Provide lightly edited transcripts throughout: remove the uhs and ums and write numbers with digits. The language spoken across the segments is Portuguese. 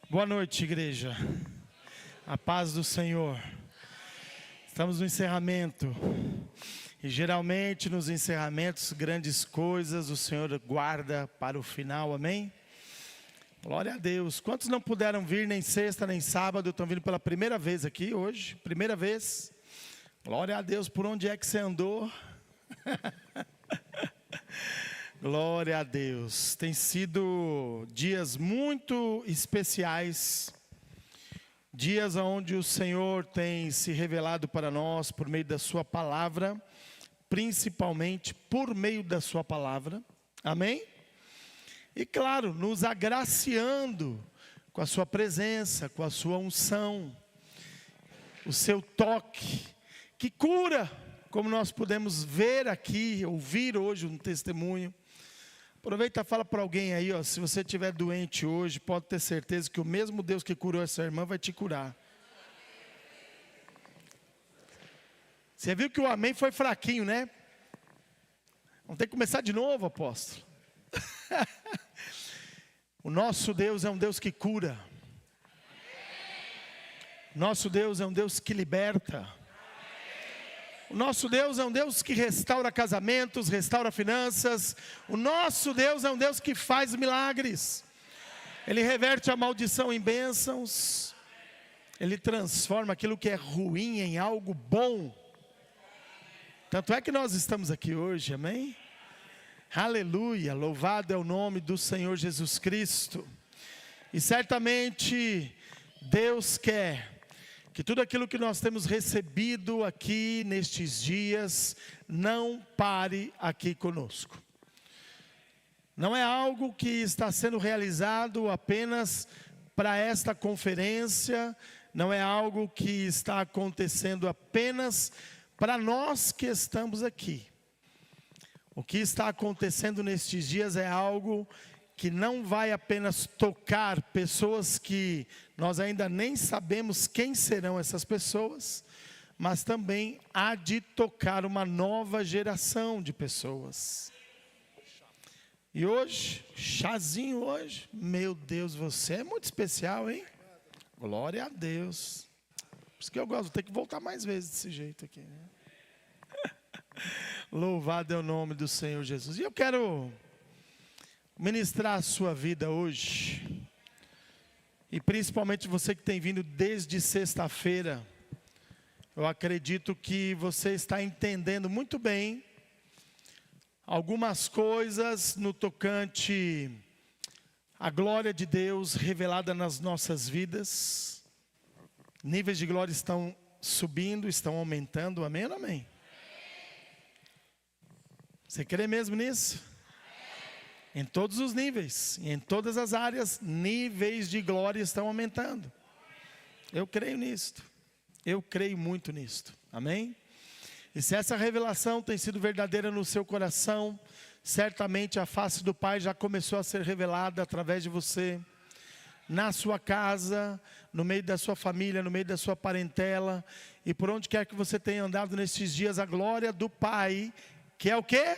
Boa noite, igreja. A paz do Senhor. Estamos no encerramento. E geralmente nos encerramentos, grandes coisas o Senhor guarda para o final, amém? Glória a Deus. Quantos não puderam vir nem sexta nem sábado, estão vindo pela primeira vez aqui hoje? Primeira vez. Glória a Deus. Por onde é que você andou? Glória a Deus. Tem sido dias muito especiais, dias onde o Senhor tem se revelado para nós por meio da sua palavra, principalmente por meio da sua palavra, amém? E claro, nos agraciando com a sua presença, com a sua unção, o seu toque, que cura, como nós podemos ver aqui, ouvir hoje um testemunho. Aproveita e fala para alguém aí, ó, se você estiver doente hoje, pode ter certeza que o mesmo Deus que curou essa irmã vai te curar. Você viu que o amém foi fraquinho, né? Vamos ter que começar de novo, apóstolo. O nosso Deus é um Deus que cura. Nosso Deus é um Deus que liberta. O nosso Deus é um Deus que restaura casamentos, restaura finanças. O nosso Deus é um Deus que faz milagres. Ele reverte a maldição em bênçãos. Ele transforma aquilo que é ruim em algo bom. Tanto é que nós estamos aqui hoje, amém? Aleluia, louvado é o nome do Senhor Jesus Cristo. E certamente Deus quer que tudo aquilo que nós temos recebido aqui nestes dias, não pare aqui conosco. Não é algo que está sendo realizado apenas para esta conferência, não é algo que está acontecendo apenas para nós que estamos aqui. O que está acontecendo nestes dias é algo que não vai apenas tocar pessoas que nós ainda nem sabemos quem serão essas pessoas, mas também há de tocar uma nova geração de pessoas. E hoje, chazinho hoje, meu Deus, você é muito especial, hein? Glória a Deus. Por isso que eu gosto, vou ter que voltar mais vezes desse jeito aqui, né? Louvado é o nome do Senhor Jesus. E eu quero ministrar a sua vida hoje, e principalmente você que tem vindo desde sexta-feira. Eu acredito que você está entendendo muito bem algumas coisas no tocante à glória de Deus revelada nas nossas vidas. Níveis de glória estão subindo, estão aumentando, amém ou não amém? Você crê mesmo nisso? Em todos os níveis, em todas as áreas, níveis de glória estão aumentando. Eu creio nisto. Eu creio muito nisto. Amém? E se essa revelação tem sido verdadeira no seu coração, certamente a face do Pai já começou a ser revelada através de você, na sua casa, no meio da sua família, no meio da sua parentela, e por onde quer que você tenha andado nesses dias, a glória do Pai, que é o quê?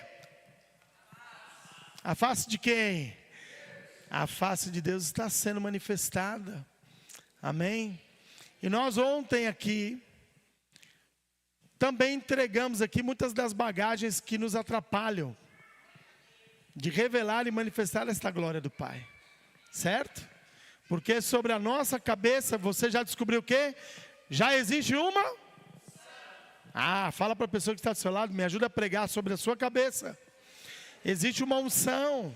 A face de quem? A face de Deus está sendo manifestada. Amém? E nós ontem aqui também entregamos aqui muitas das bagagens que nos atrapalham de revelar e manifestar esta glória do Pai. Certo? Porque sobre a nossa cabeça, você já descobriu o quê? Já existe uma? Fala para a pessoa que está do seu lado, me ajuda a pregar sobre a sua cabeça. Existe uma unção.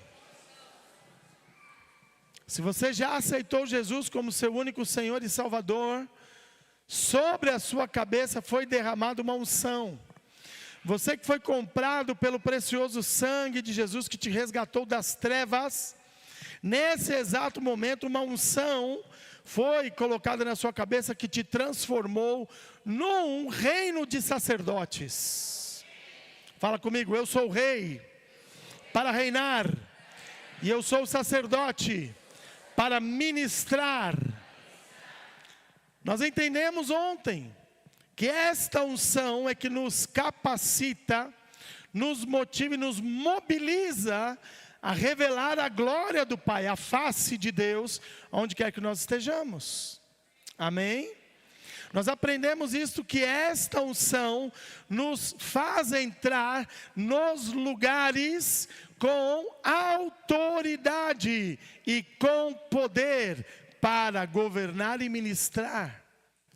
Se você já aceitou Jesus como seu único Senhor e Salvador, sobre a sua cabeça foi derramada uma unção. Você que foi comprado pelo precioso sangue de Jesus que te resgatou das trevas, nesse exato momento uma unção foi colocada na sua cabeça que te transformou num reino de sacerdotes. Fala comigo, eu sou o rei para reinar, e eu sou o sacerdote para ministrar. Nós entendemos ontem que esta unção é que nos capacita, nos motiva e nos mobiliza a revelar a glória do Pai, a face de Deus, onde quer que nós estejamos. Amém? Nós aprendemos isto, que esta unção nos faz entrar nos lugares com autoridade e com poder para governar e ministrar.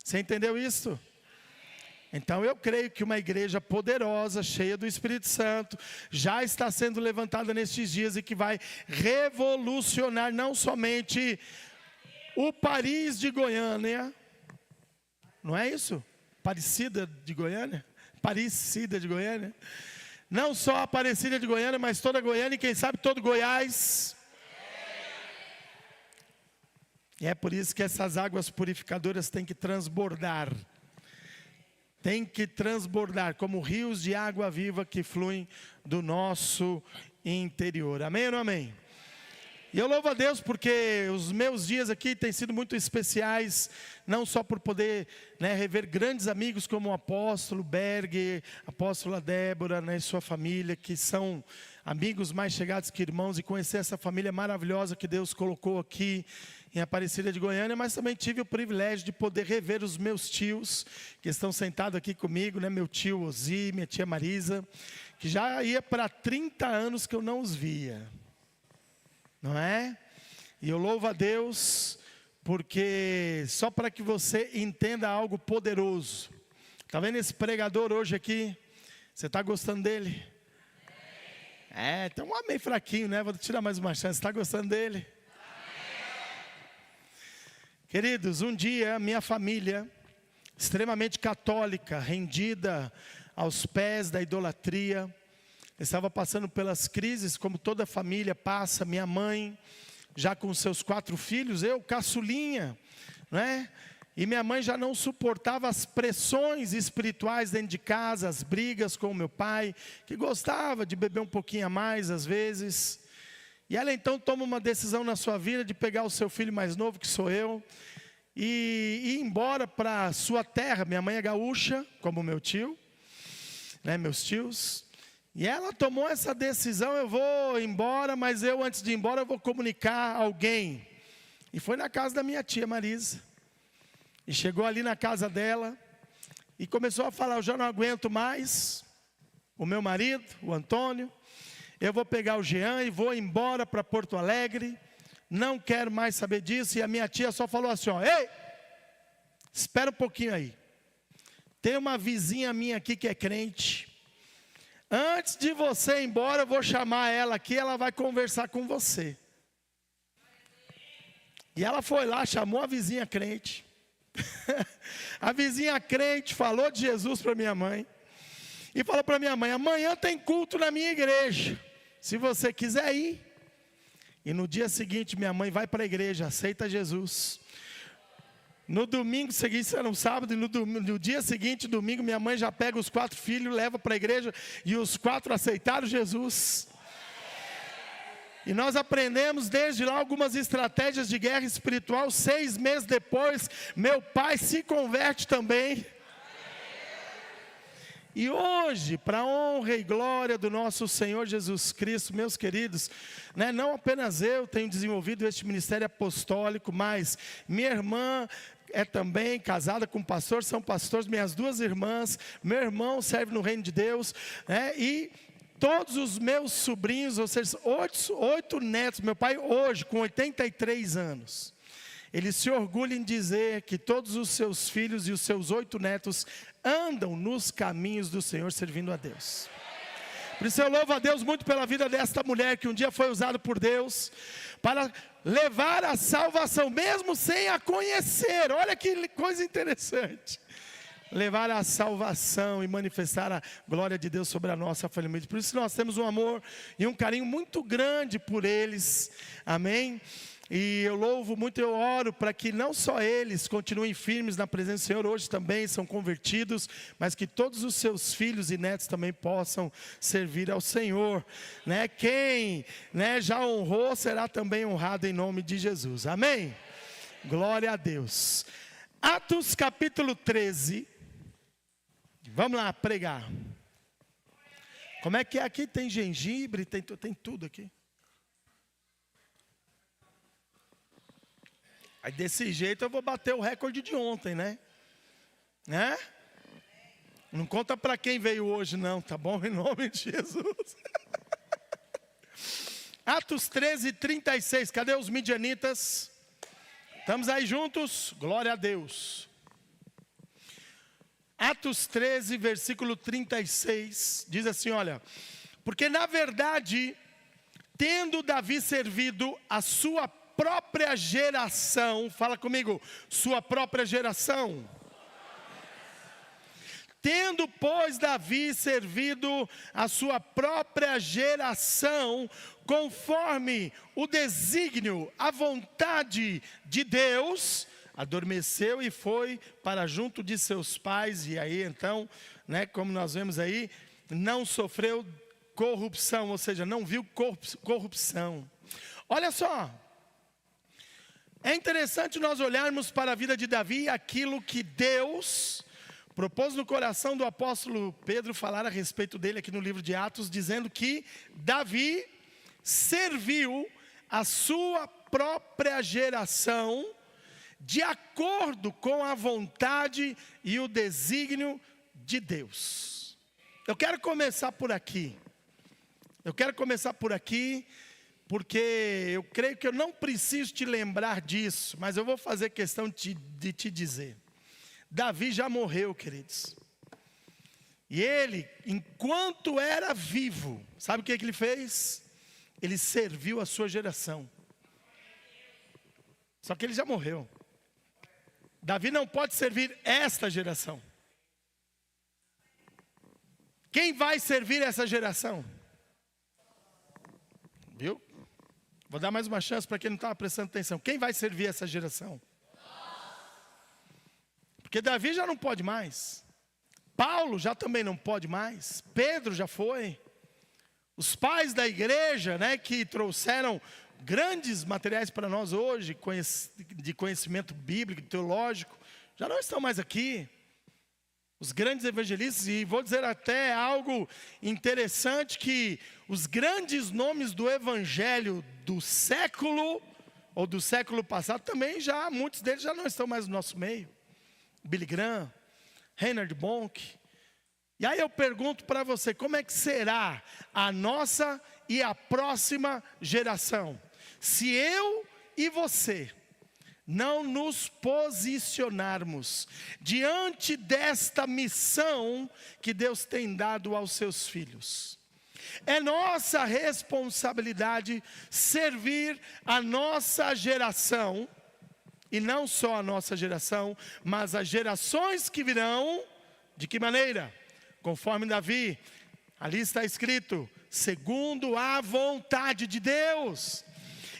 Você entendeu isso? Então eu creio que uma igreja poderosa, cheia do Espírito Santo, já está sendo levantada nestes dias e que vai revolucionar não somente o Paris de Goiânia, não é isso? Aparecida de Goiânia? Aparecida de Goiânia? Não só a Aparecida de Goiânia, mas toda Goiânia e quem sabe todo Goiás. E é por isso que essas águas purificadoras têm que transbordar. Tem que transbordar como rios de água viva que fluem do nosso interior. Amém ou não amém? E eu louvo a Deus porque os meus dias aqui têm sido muito especiais, não só por poder rever grandes amigos como o apóstolo Berg, a apóstola Débora, e sua família, que são amigos mais chegados que irmãos, e conhecer essa família maravilhosa que Deus colocou aqui em Aparecida de Goiânia, mas também tive o privilégio de poder rever os meus tios, que estão sentados aqui comigo, meu tio Ozi, minha tia Marisa, que já ia para 30 anos que eu não os via, não é? E eu louvo a Deus, porque só para que você entenda algo poderoso, está vendo esse pregador hoje aqui? Você está gostando dele? Tem um homem fraquinho, vou tirar mais uma chance, está gostando dele? Queridos, um dia minha família, extremamente católica, rendida aos pés da idolatria, estava passando pelas crises como toda família passa. Minha mãe, já com seus 4 filhos, eu caçulinha, e minha mãe já não suportava as pressões espirituais dentro de casa, as brigas com o meu pai, que gostava de beber um pouquinho a mais às vezes. E ela então toma uma decisão na sua vida de pegar o seu filho mais novo, que sou eu, e ir embora para sua terra. Minha mãe é gaúcha, como meu tio, meus tios. E ela tomou essa decisão: eu vou embora, mas antes de ir embora, eu vou comunicar a alguém. E foi na casa da minha tia Marisa. E chegou ali na casa dela e começou a falar: eu já não aguento mais o meu marido, o Antônio. Eu vou pegar o Jean e vou embora para Porto Alegre. Não quero mais saber disso. E a minha tia só falou assim: ei, espera um pouquinho aí. Tem uma vizinha minha aqui que é crente. Antes de você ir embora, eu vou chamar ela aqui, ela vai conversar com você. E ela foi lá, chamou a vizinha crente. A vizinha crente falou de Jesus para minha mãe. E falou para minha mãe: amanhã tem culto na minha igreja, se você quiser ir. E no dia seguinte minha mãe vai para a igreja, aceita Jesus. No domingo seguinte, isso era um sábado, e no dia seguinte, domingo, minha mãe já pega os 4 filhos, leva para a igreja, e os 4 aceitaram Jesus. E nós aprendemos desde lá algumas estratégias de guerra espiritual. 6 meses depois, meu pai se converte também. E hoje, para a honra e glória do nosso Senhor Jesus Cristo, meus queridos, não apenas eu tenho desenvolvido este ministério apostólico, mas minha irmã é também casada com um pastor, são pastores, minhas 2 irmãs, meu irmão serve no reino de Deus, e todos os meus sobrinhos, ou seja, 8 netos, meu pai hoje com 83 anos, ele se orgulha em dizer que todos os seus filhos e os seus 8 netos andam nos caminhos do Senhor, servindo a Deus. Por isso eu louvo a Deus muito pela vida desta mulher, que um dia foi usada por Deus para levar a salvação, mesmo sem a conhecer. Olha que coisa interessante. Levar a salvação e manifestar a glória de Deus sobre a nossa família. Por isso nós temos um amor e um carinho muito grande por eles. Amém? E eu louvo muito, eu oro para que não só eles continuem firmes na presença do Senhor, hoje também são convertidos, mas que todos os seus filhos e netos também possam servir ao Senhor. Quem já honrou será também honrado em nome de Jesus. Amém? Glória a Deus. Atos capítulo 13. Vamos lá pregar. Como é que é aqui? Tem gengibre, tem tudo aqui. Aí desse jeito eu vou bater o recorde de ontem, né? Né? Não conta para quem veio hoje não, tá bom? Em nome de Jesus. Atos 13, 36. Cadê os midianitas? Estamos aí juntos? Glória a Deus. Atos 13, versículo 36. Diz assim, olha. Porque na verdade, tendo Davi servido a sua própria geração. Fala comigo, sua própria geração. Tendo, pois, Davi servido a sua própria geração, conforme o desígnio, a vontade de Deus, adormeceu e foi para junto de seus pais. E aí então, né, como nós vemos aí, não sofreu corrupção, ou seja, não viu corrupção. Olha só, é interessante nós olharmos para a vida de Davi, aquilo que Deus propôs no coração do apóstolo Pedro falar a respeito dele aqui no livro de Atos, dizendo que Davi serviu a sua própria geração de acordo com a vontade e o desígnio de Deus. Eu quero começar por aqui. Porque eu creio que eu não preciso te lembrar disso, mas eu vou fazer questão de te dizer. Davi já morreu, queridos. E ele, enquanto era vivo, sabe o que ele fez? Ele serviu a sua geração. Só que ele já morreu. Davi não pode servir esta geração. Quem vai servir essa geração? Viu? Vou dar mais uma chance para quem não estava prestando atenção. Quem vai servir essa geração? Porque Davi já não pode mais. Paulo já também não pode mais. Pedro já foi. Os pais da igreja, né, que trouxeram grandes materiais para nós hoje, de conhecimento bíblico, teológico, já não estão mais aqui. Os grandes evangelistas, e vou dizer até algo interessante, que os grandes nomes do evangelho do século, ou do século passado, também já, muitos deles já não estão mais no nosso meio. Billy Graham, Reinhard Bonk. E aí eu pergunto para você, como é que será a nossa e a próxima geração? Se eu e você não nos posicionarmos diante desta missão que Deus tem dado aos seus filhos. É nossa responsabilidade servir a nossa geração, e não só a nossa geração, mas as gerações que virão. De que maneira? Conforme Davi, ali está escrito, segundo a vontade de Deus.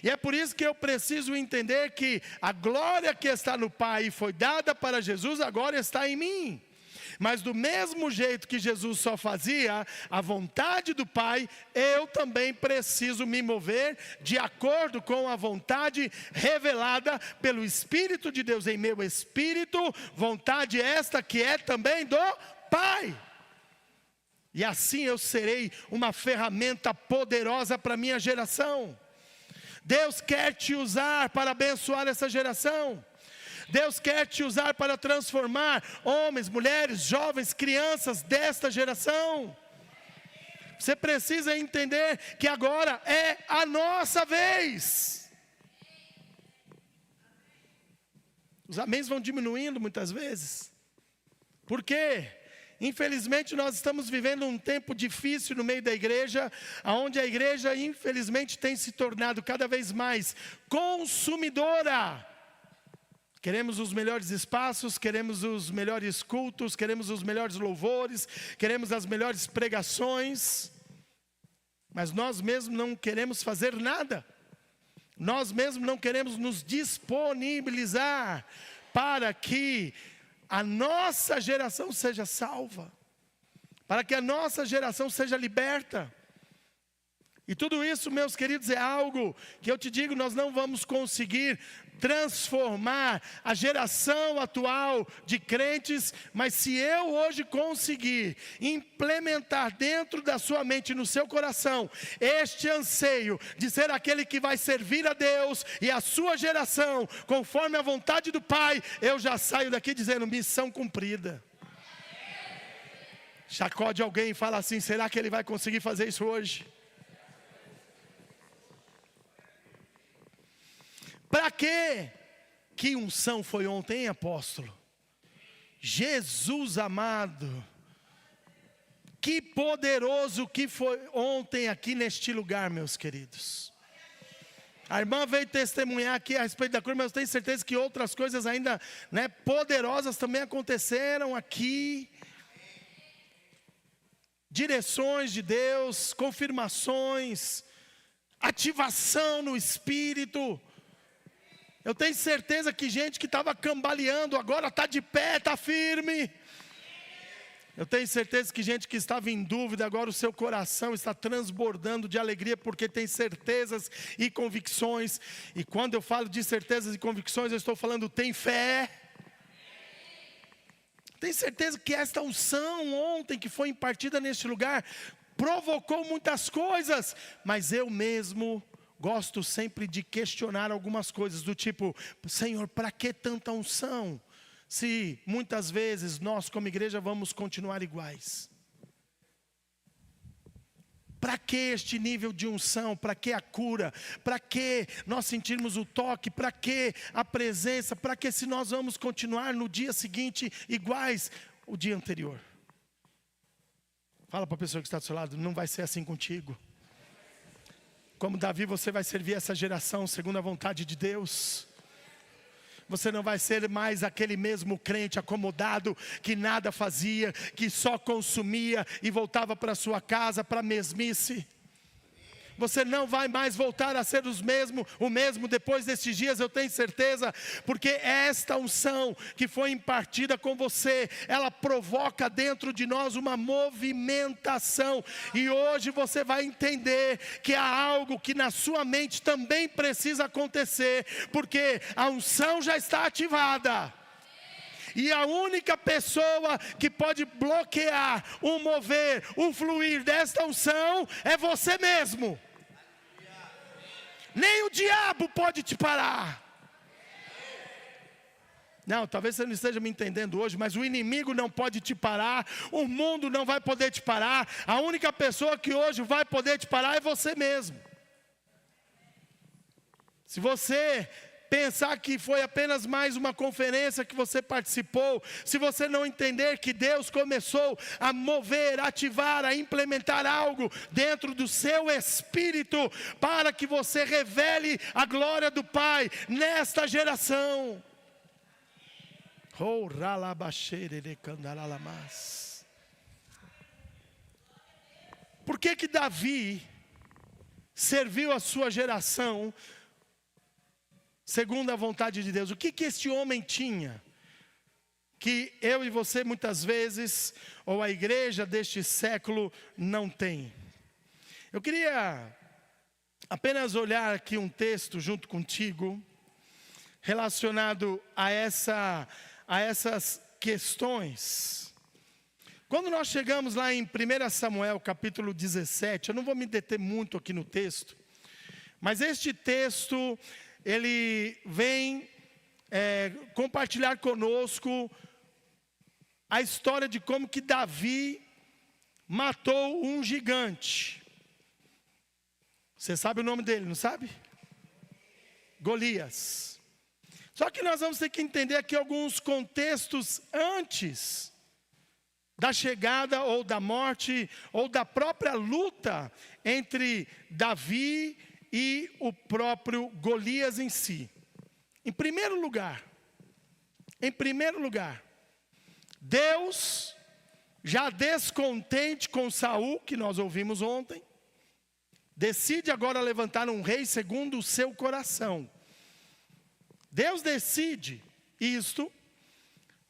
E é por isso que eu preciso entender que a glória que está no Pai e foi dada para Jesus, agora está em mim. Mas do mesmo jeito que Jesus só fazia a vontade do Pai, eu também preciso me mover de acordo com a vontade revelada pelo Espírito de Deus em meu espírito, vontade esta que é também do Pai. E assim eu serei uma ferramenta poderosa para a minha geração. Deus quer te usar para abençoar essa geração. Deus quer te usar para transformar homens, mulheres, jovens, crianças desta geração. Você precisa entender que agora é a nossa vez. Os améns vão diminuindo muitas vezes. Por quê? Infelizmente nós estamos vivendo um tempo difícil no meio da igreja, onde a igreja infelizmente tem se tornado cada vez mais consumidora. Queremos os melhores espaços, queremos os melhores cultos, queremos os melhores louvores, queremos as melhores pregações, mas nós mesmos não queremos fazer nada. Nós mesmos não queremos nos disponibilizar para que a nossa geração seja salva, para que a nossa geração seja liberta. E tudo isso, meus queridos, é algo que eu te digo, nós não vamos conseguir transformar a geração atual de crentes, mas se eu hoje conseguir implementar dentro da sua mente, no seu coração, este anseio de ser aquele que vai servir a Deus e a sua geração, conforme a vontade do Pai, eu já saio daqui dizendo, missão cumprida. Sacode alguém e fala assim, será que ele vai conseguir fazer isso hoje? Para que unção foi ontem, hein, apóstolo? Jesus amado, que poderoso que foi ontem aqui neste lugar, meus queridos. A irmã veio testemunhar aqui a respeito da cruz, mas eu tenho certeza que outras coisas ainda, né, poderosas também aconteceram aqui. Direções de Deus, confirmações, ativação no Espírito. Eu tenho certeza que gente que estava cambaleando, agora está de pé, está firme. Eu tenho certeza que gente que estava em dúvida, agora o seu coração está transbordando de alegria, porque tem certezas e convicções. E quando eu falo de certezas e convicções, eu estou falando, tem fé. Tenho certeza que esta unção ontem que foi impartida neste lugar, provocou muitas coisas, mas eu mesmo gosto sempre de questionar algumas coisas, do tipo, Senhor, para que tanta unção? Se muitas vezes nós como igreja vamos continuar iguais. Para que este nível de unção? Para que a cura? Para que nós sentirmos o toque? Para que a presença? Para que se nós vamos continuar no dia seguinte iguais o dia anterior? Fala para a pessoa que está do seu lado, não vai ser assim contigo. Como Davi, você vai servir essa geração segundo a vontade de Deus. Você não vai ser mais aquele mesmo crente acomodado, que nada fazia, que só consumia e voltava para sua casa para mesmice. Você não vai mais voltar a ser o mesmo depois desses dias, eu tenho certeza, porque esta unção que foi impartida com você, ela provoca dentro de nós uma movimentação, e hoje você vai entender que há algo que na sua mente também precisa acontecer, porque a unção já está ativada. E a única pessoa que pode bloquear o mover, o fluir desta unção é você mesmo. Nem o diabo pode te parar. Não, talvez você não esteja me entendendo hoje, mas o inimigo não pode te parar, o mundo não vai poder te parar. A única pessoa que hoje vai poder te parar é você mesmo. Se você pensar que foi apenas mais uma conferência que você participou, se você não entender que Deus começou a mover, a ativar, a implementar algo dentro do seu espírito, para que você revele a glória do Pai nesta geração. Por que Davi serviu a sua geração segundo a vontade de Deus? O que este homem tinha, que eu e você muitas vezes, ou a igreja deste século não tem? Eu queria apenas olhar aqui um texto junto contigo, relacionado a essas questões. Quando nós chegamos lá em 1 Samuel capítulo 17, eu não vou me deter muito aqui no texto, mas este texto, ele vem compartilhar conosco a história de como que Davi matou um gigante. Você sabe o nome dele, não sabe? Golias. Só que nós vamos ter que entender aqui alguns contextos antes da chegada ou da morte ou da própria luta entre Davi e o próprio Golias em si. Em primeiro lugar, Deus, já descontente com Saul, que nós ouvimos ontem, decide agora levantar um rei segundo o seu coração. Deus decide isto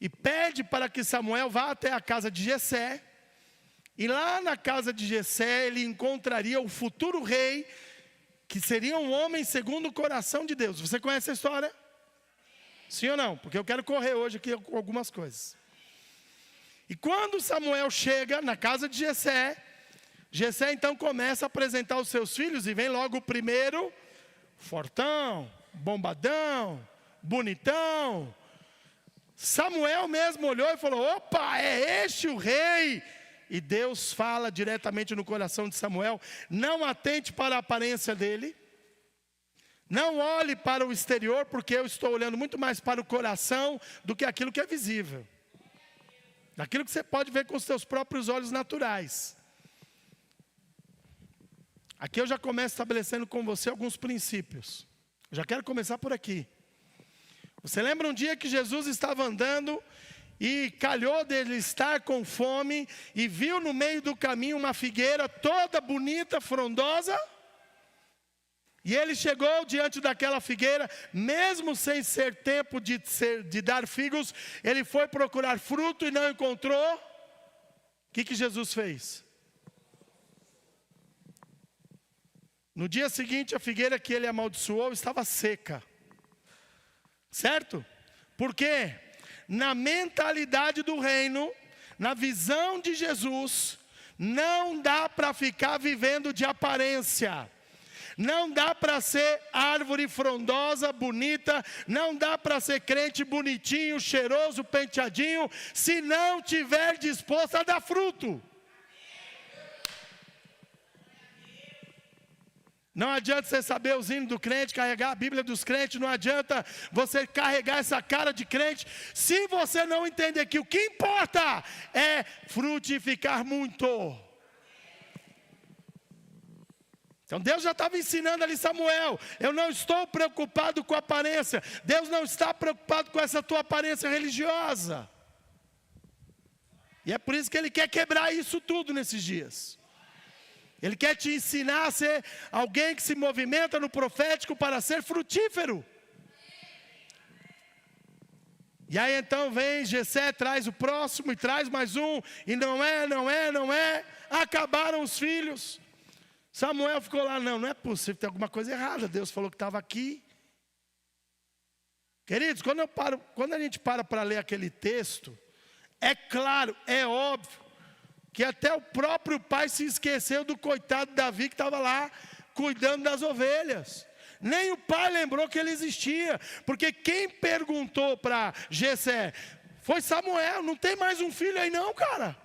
e pede para que Samuel vá até a casa de Jessé E lá na casa de Jessé, ele encontraria o futuro rei, que seria um homem segundo o coração de Deus. Você conhece a história? Sim ou não? Porque eu quero correr hoje aqui com algumas coisas. E quando Samuel chega na casa de Jessé, Jessé então começa a apresentar os seus filhos, e vem logo o primeiro, fortão, bombadão, bonitão. Samuel mesmo olhou e falou: opa, é este o rei? E Deus fala diretamente no coração de Samuel: não atente para a aparência dele, não olhe para o exterior, porque eu estou olhando muito mais para o coração do que aquilo que é visível, daquilo que você pode ver com os seus próprios olhos naturais. Aqui eu já começo estabelecendo com você alguns princípios. Eu já quero começar por aqui. Você lembra um dia que Jesus estava andando e calhou dele estar com fome e viu no meio do caminho uma figueira toda bonita, frondosa? E ele chegou diante daquela figueira, mesmo sem ser tempo de dar figos, ele foi procurar fruto e não encontrou. O que Jesus fez? No dia seguinte, a figueira que ele amaldiçoou estava seca. Certo? Por quê? Na mentalidade do reino, na visão de Jesus, não dá para ficar vivendo de aparência. Não dá para ser árvore frondosa, bonita, não dá para ser crente bonitinho, cheiroso, penteadinho, se não tiver disposto a dar fruto. Não adianta você saber os hinos do crente, carregar a Bíblia dos crentes, não adianta você carregar essa cara de crente, se você não entender que o que importa é frutificar muito. Então Deus já estava ensinando ali Samuel: eu não estou preocupado com a aparência, Deus não está preocupado com essa tua aparência religiosa. E é por isso que Ele quer quebrar isso tudo nesses dias. Ele quer te ensinar a ser alguém que se movimenta no profético para ser frutífero. E aí então vem Jessé, traz o próximo e traz mais um, e não é, acabaram os filhos. Samuel ficou lá: não é possível, tem alguma coisa errada, Deus falou que estava aqui. Queridos, quando a gente para ler aquele texto, é claro, é óbvio, que até o próprio pai se esqueceu do coitado Davi que estava lá cuidando das ovelhas. Nem o pai lembrou que ele existia, porque quem perguntou para Jessé foi Samuel: não tem mais um filho aí não, cara?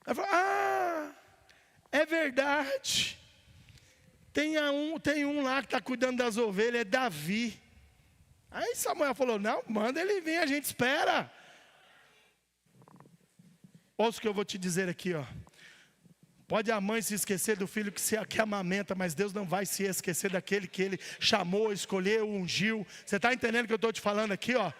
Ele falou: é verdade, tem um lá que está cuidando das ovelhas, é Davi. Aí Samuel falou: não, manda ele vir, a gente espera. Ouça o que eu vou te dizer aqui, ó. Pode a mãe se esquecer do filho que amamenta, mas Deus não vai se esquecer daquele que Ele chamou, escolheu, ungiu. Você está entendendo o que eu estou te falando aqui, ó?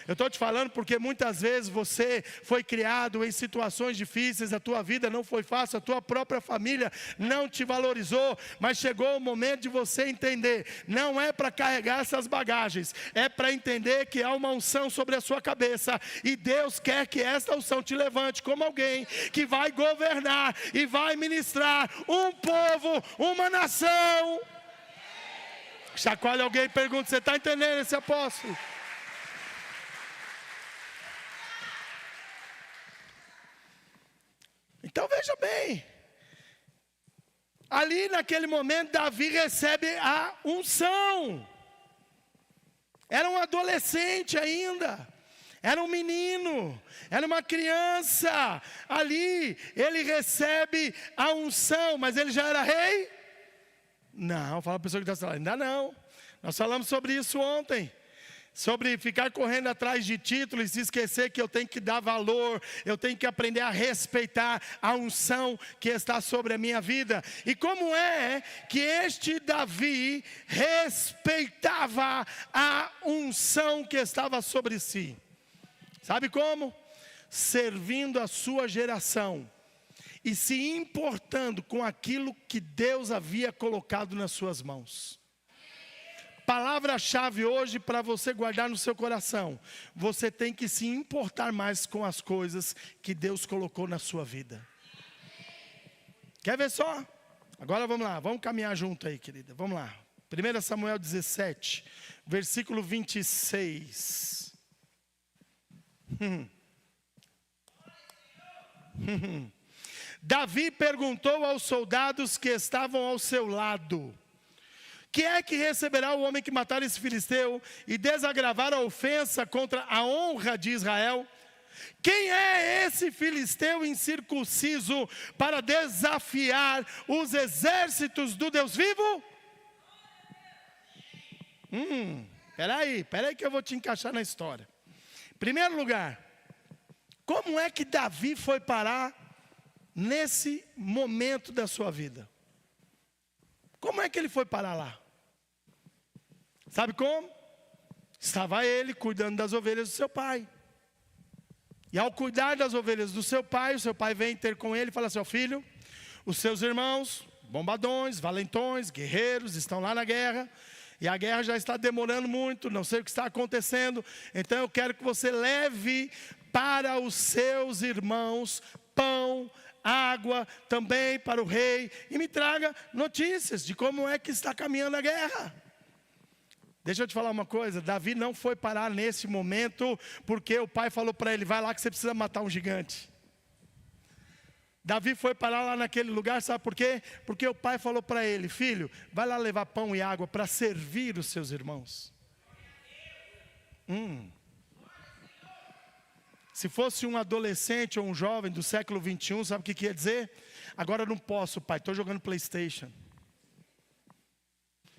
Eu estou te falando porque muitas vezes você foi criado em situações difíceis, a tua vida não foi fácil, a tua própria família não te valorizou, mas chegou o momento de você entender: não é para carregar essas bagagens, é para entender que há uma unção sobre a sua cabeça, e Deus quer que esta unção te levante como alguém que vai governar e vai ministrar um povo, uma nação. Chacoalhe alguém e pergunta: você está entendendo esse apóstolo? Então veja bem, ali naquele momento Davi recebe a unção. Era um adolescente ainda, era um menino, era uma criança. Ali ele recebe a unção, mas ele já era rei? Não, fala a pessoa que está falando: ainda não. Nós falamos sobre isso ontem. Sobre ficar correndo atrás de títulos e se esquecer que eu tenho que dar valor, eu tenho que aprender a respeitar a unção que está sobre a minha vida. E como é que este Davi respeitava a unção que estava sobre si? Sabe como? Servindo a sua geração e se importando com aquilo que Deus havia colocado nas suas mãos. Palavra-chave hoje para você guardar no seu coração: você tem que se importar mais com as coisas que Deus colocou na sua vida. Quer ver só? Agora vamos lá, vamos caminhar junto aí, querida. Vamos lá. 1 Samuel 17, versículo 26. Davi perguntou aos soldados que estavam ao seu lado: que é que receberá o homem que matar esse filisteu e desagravar a ofensa contra a honra de Israel? Quem é esse filisteu incircunciso para desafiar os exércitos do Deus vivo? Peraí que eu vou te encaixar na história. Em primeiro lugar, como é que Davi foi parar nesse momento da sua vida? Como é que ele foi parar lá? Sabe como? Estava ele cuidando das ovelhas do seu pai. E ao cuidar das ovelhas do seu pai, o seu pai vem ter com ele e fala assim: ó filho, os seus irmãos, bombadões, valentões, guerreiros, estão lá na guerra. E a guerra já está demorando muito, não sei o que está acontecendo. Então eu quero que você leve para os seus irmãos pão, água, também para o rei. E me traga notícias de como é que está caminhando a guerra. Deixa eu te falar uma coisa, Davi não foi parar nesse momento porque o pai falou para ele: vai lá que você precisa matar um gigante. Davi foi parar lá naquele lugar, sabe por quê? Porque o pai falou para ele: filho, vai lá levar pão e água para servir os seus irmãos. Se fosse um adolescente ou um jovem do século 21, sabe o que ia dizer? Agora não posso, pai, estou jogando PlayStation.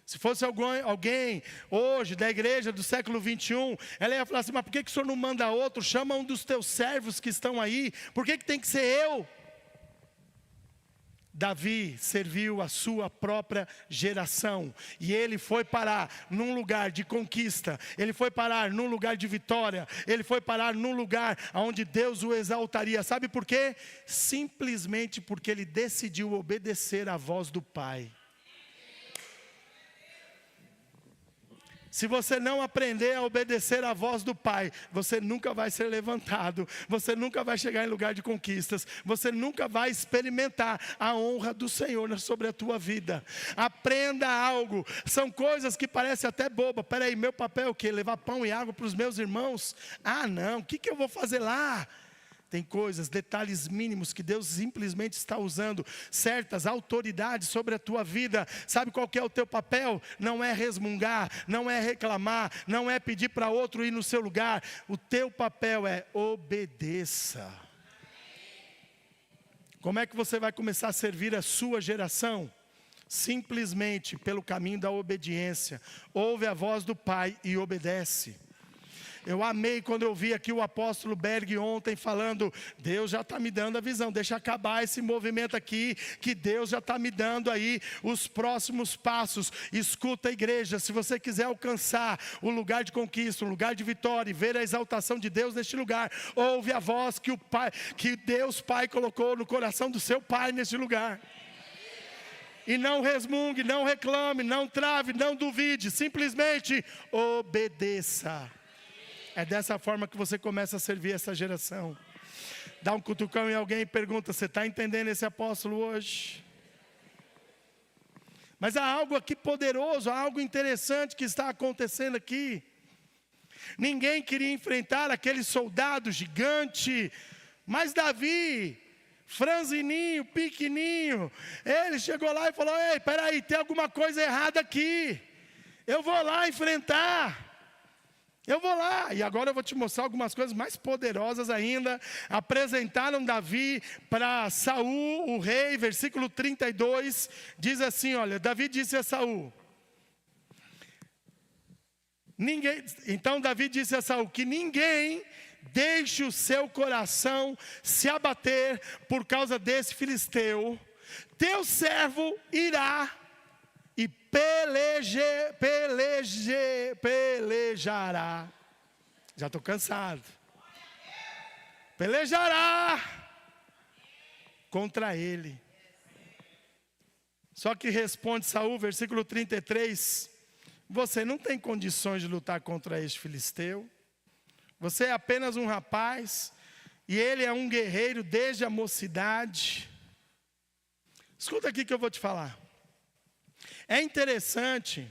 Se fosse alguém hoje da igreja do século 21, ela ia falar assim: mas por que o senhor não manda outro? Chama um dos teus servos que estão aí. Por que tem que ser eu? Davi serviu a sua própria geração. E ele foi parar num lugar de conquista. Ele foi parar num lugar de vitória. Ele foi parar num lugar onde Deus o exaltaria. Sabe por quê? Simplesmente porque ele decidiu obedecer à voz do Pai. Se você não aprender a obedecer à voz do Pai, você nunca vai ser levantado, você nunca vai chegar em lugar de conquistas, você nunca vai experimentar a honra do Senhor sobre a tua vida. Aprenda algo, são coisas que parecem até boba. Peraí, meu papel é o quê? Levar pão e água para os meus irmãos? Ah não, o que eu vou fazer lá? Tem coisas, detalhes mínimos que Deus simplesmente está usando certas autoridades sobre a tua vida. Sabe qual que é o teu papel? Não é resmungar, não é reclamar, não é pedir para outro ir no seu lugar. O teu papel é obedeça. Como é que você vai começar a servir a sua geração? Simplesmente pelo caminho da obediência. Ouve a voz do Pai e obedece. Eu amei quando eu vi aqui o apóstolo Berg ontem falando: Deus já está me dando a visão, deixa acabar esse movimento aqui, que Deus já está me dando aí os próximos passos. Escuta a igreja, se você quiser alcançar o lugar de conquista, o lugar de vitória e ver a exaltação de Deus neste lugar, ouve a voz que Deus Pai colocou no coração do seu Pai neste lugar. E não resmungue, não reclame, não trave, não duvide, simplesmente obedeça. É dessa forma que você começa a servir essa geração. Dá um cutucão em alguém e pergunta: você está entendendo esse apóstolo hoje? Mas há algo aqui poderoso, há algo interessante que está acontecendo aqui. Ninguém queria enfrentar aquele soldado gigante, mas Davi, franzininho, pequenininho, ele chegou lá e falou: ei, peraí, tem alguma coisa errada aqui. Eu vou lá enfrentar. Eu vou lá, e agora eu vou te mostrar algumas coisas mais poderosas ainda. Apresentaram Davi para Saul, o rei, versículo 32, diz assim, olha, Davi disse a Saul, então Davi disse a Saul, que ninguém deixe o seu coração se abater por causa desse filisteu, teu servo irá e pelejará. Já estou cansado. Pelejará contra ele. Só que responde Saul, versículo 33, você não tem condições de lutar contra este filisteu. Você é apenas um rapaz, e ele é um guerreiro desde a mocidade. Escuta aqui que eu vou te falar. É interessante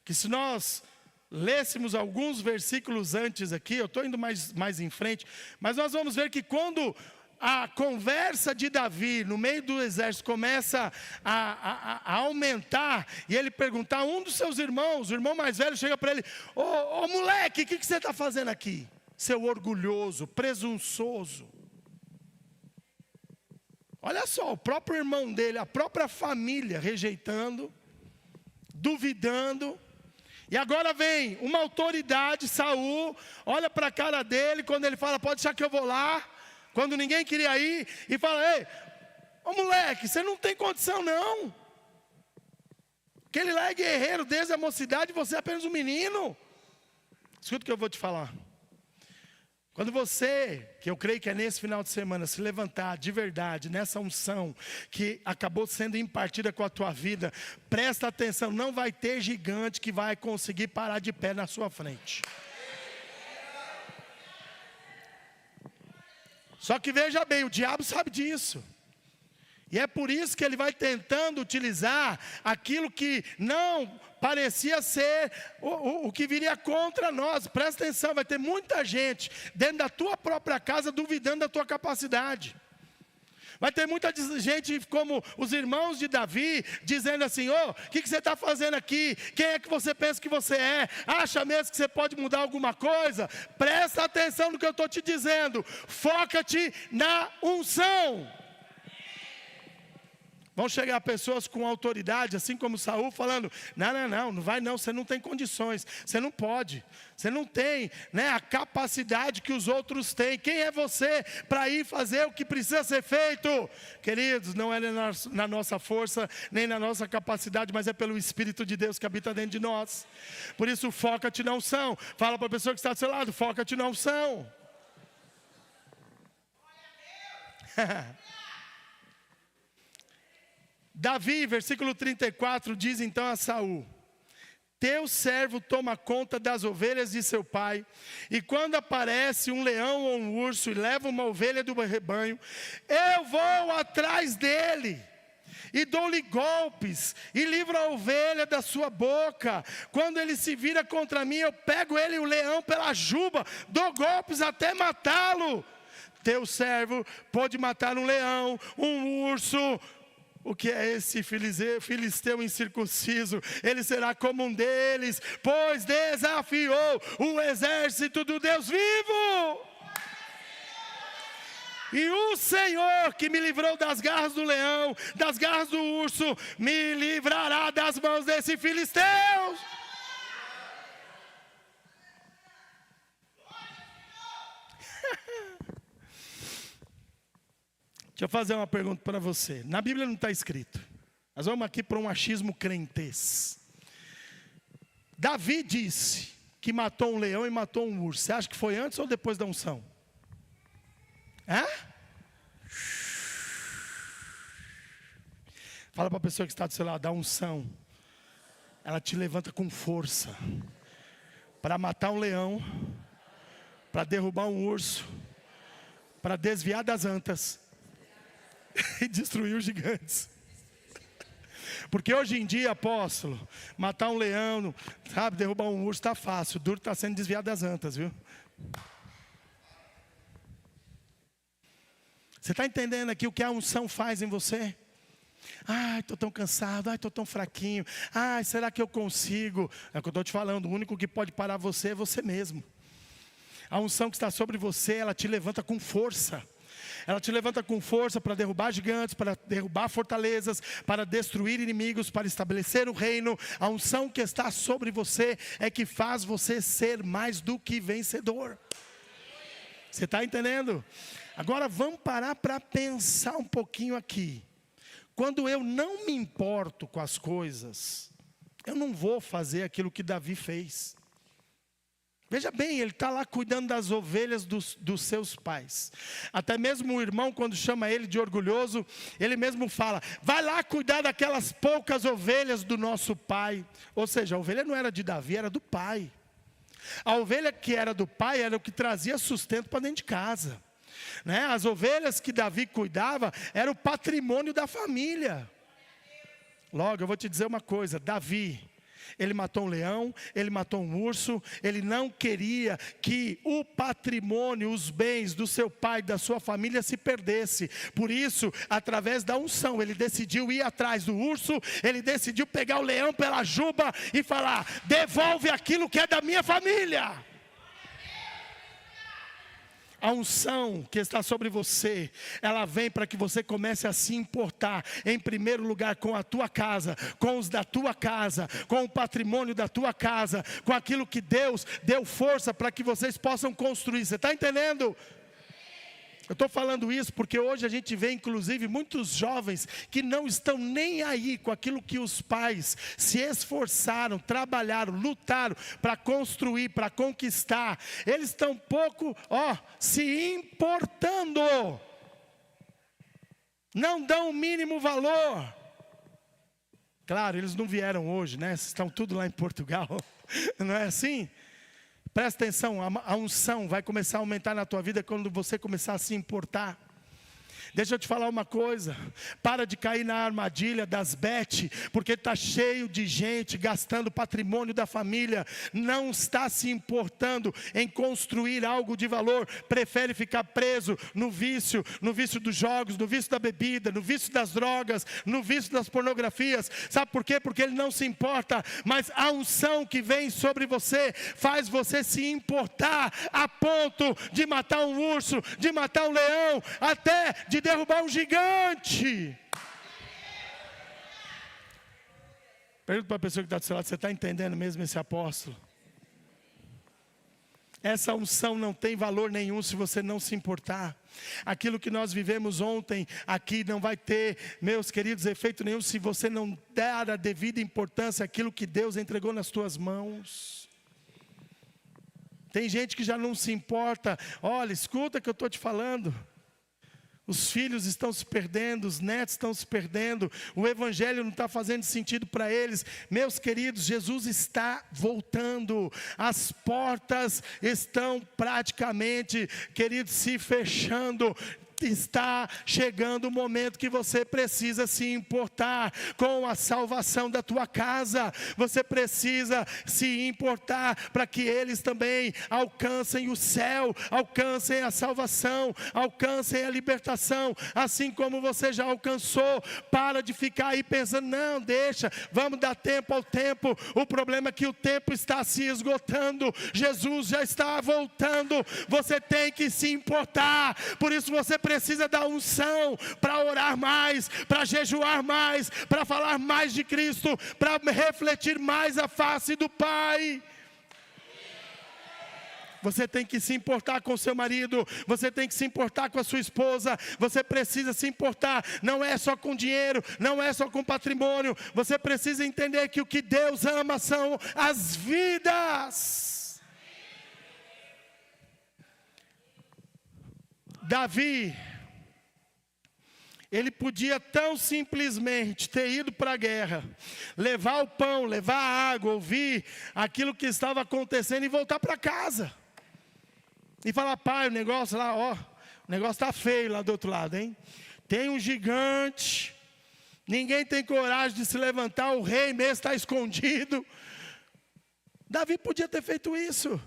que se nós lêssemos alguns versículos antes aqui, eu estou indo mais em frente, mas nós vamos ver que quando a conversa de Davi no meio do exército começa a aumentar, e ele perguntar, um dos seus irmãos, o irmão mais velho chega para ele, ô moleque, o que você está fazendo aqui? Seu orgulhoso, presunçoso. Olha só, o próprio irmão dele, a própria família rejeitando, duvidando. E agora vem uma autoridade, Saul, olha para a cara dele, quando ele fala, pode deixar que eu vou lá, quando ninguém queria ir, e fala, ei, ô moleque, você não tem condição não. Aquele lá é guerreiro desde a mocidade, você é apenas um menino. Escuta o que eu vou te falar. Quando você, que eu creio que é nesse final de semana, se levantar de verdade, nessa unção que acabou sendo impartida com a tua vida, presta atenção, não vai ter gigante que vai conseguir parar de pé na sua frente. Só que veja bem, o diabo sabe disso. E é por isso que ele vai tentando utilizar aquilo que não parecia ser o que viria contra nós. Presta atenção, vai ter muita gente dentro da tua própria casa duvidando da tua capacidade. Vai ter muita gente como os irmãos de Davi, dizendo assim, o que você está fazendo aqui? Quem é que você pensa que você é? Acha mesmo que você pode mudar alguma coisa? Presta atenção no que eu estou te dizendo, foca-te na unção. Vão chegar pessoas com autoridade, assim como Saul, falando, não vai não, você não tem condições, você não pode, você não tem a capacidade que os outros têm. Quem é você para ir fazer o que precisa ser feito? Queridos, não é na nossa força, nem na nossa capacidade, mas é pelo Espírito de Deus que habita dentro de nós. Por isso, foca-te na unção. Fala para a pessoa que está do seu lado, foca-te na unção. Davi, versículo 34, diz então a Saul, teu servo toma conta das ovelhas de seu pai, e quando aparece um leão ou um urso e leva uma ovelha do rebanho, eu vou atrás dele, e dou-lhe golpes, e livro a ovelha da sua boca. Quando ele se vira contra mim, eu pego ele, o leão, pela juba, dou golpes até matá-lo. Teu servo pode matar um leão, um urso. O que é esse filisteu incircunciso? Ele será como um deles, pois desafiou o exército do Deus vivo. E o Senhor que me livrou das garras do leão, das garras do urso, me livrará das mãos desse filisteu. Deixa eu fazer uma pergunta para você. Na Bíblia não está escrito. Nós vamos aqui para um achismo crentez. Davi disse que matou um leão e matou um urso. Você acha que foi antes ou depois da unção? Fala para a pessoa que está do seu lado, a unção, ela te levanta com força para matar um leão, para derrubar um urso, para desviar das antas e destruir os gigantes. Porque hoje em dia, apóstolo, matar um leão, sabe, derrubar um urso está fácil. O duro está sendo desviado das antas, viu? Você está entendendo aqui o que a unção faz em você? Ai, estou tão cansado, ai, estou tão fraquinho, ai, será que eu consigo? É o que eu estou te falando, o único que pode parar você é você mesmo. A unção que está sobre você, ela te levanta com força. Ela te levanta com força para derrubar gigantes, para derrubar fortalezas, para destruir inimigos, para estabelecer o reino. A unção que está sobre você é que faz você ser mais do que vencedor. Você está entendendo? Agora vamos parar para pensar um pouquinho aqui. Quando eu não me importo com as coisas, eu não vou fazer aquilo que Davi fez. Veja bem, ele está lá cuidando das ovelhas dos seus pais. Até mesmo o irmão, quando chama ele de orgulhoso, ele mesmo fala, vai lá cuidar daquelas poucas ovelhas do nosso pai. Ou seja, a ovelha não era de Davi, era do pai. A ovelha que era do pai era o que trazia sustento para dentro de casa. As ovelhas que Davi cuidava era o patrimônio da família. Logo, eu vou te dizer uma coisa, Davi, ele matou um leão, ele matou um urso, ele não queria que o patrimônio, os bens do seu pai, da sua família se perdesse. Por isso, através da unção, ele decidiu ir atrás do urso, ele decidiu pegar o leão pela juba e falar: devolve aquilo que é da minha família. A unção que está sobre você, ela vem para que você comece a se importar, em primeiro lugar, com a tua casa, com os da tua casa, com o patrimônio da tua casa, com aquilo que Deus deu força para que vocês possam construir. Você está entendendo? Eu estou falando isso porque hoje a gente vê inclusive muitos jovens que não estão nem aí com aquilo que os pais se esforçaram, trabalharam, lutaram para construir, para conquistar. Eles estão pouco, se importando. Não dão o mínimo valor. Claro, eles não vieram hoje, né? Estão tudo lá em Portugal. Não é assim? Presta atenção, a unção vai começar a aumentar na tua vida quando você começar a se importar. Deixa eu te falar uma coisa, para de cair na armadilha das bet, porque está cheio de gente gastando patrimônio da família, não está se importando em construir algo de valor, prefere ficar preso no vício dos jogos, no vício da bebida, no vício das drogas, no vício das pornografias. Sabe por quê? Porque ele não se importa, mas a unção que vem sobre você, faz você se importar, a ponto de matar um urso, de matar um leão, até de derrubar um gigante. Pergunta para a pessoa que está do seu lado: você está entendendo mesmo esse apóstolo? Essa unção não tem valor nenhum se você não se importar. Aquilo que nós vivemos ontem aqui não vai ter, meus queridos, efeito nenhum se você não dar a devida importância àquilo que Deus entregou nas tuas mãos. Tem gente que já não se importa. Olha, escuta o que eu estou te falando. Os filhos estão se perdendo, os netos estão se perdendo, o evangelho não está fazendo sentido para eles. Meus queridos, Jesus está voltando, as portas estão praticamente, queridos, se fechando. Está chegando o momento que você precisa se importar com a salvação da tua casa. Você precisa se importar para que eles também alcancem o céu, alcancem a salvação, alcancem a libertação, assim como você já alcançou. Para de ficar aí pensando: não, deixa, vamos dar tempo ao tempo. O problema é que o tempo está se esgotando, Jesus já está voltando. Você tem que se importar, por isso você precisa da unção para orar mais, para jejuar mais, para falar mais de Cristo, para refletir mais a face do Pai. Você tem que se importar com o seu marido, você tem que se importar com a sua esposa, você precisa se importar, não é só com dinheiro, não é só com patrimônio, você precisa entender que o que Deus ama são as vidas. Davi, ele podia tão simplesmente ter ido para a guerra, levar o pão, levar a água, ouvir aquilo que estava acontecendo e voltar para casa. E falar: pai, o negócio lá, o negócio está feio lá do outro lado, hein? Tem um gigante, ninguém tem coragem de se levantar, o rei mesmo está escondido. Davi podia ter feito isso.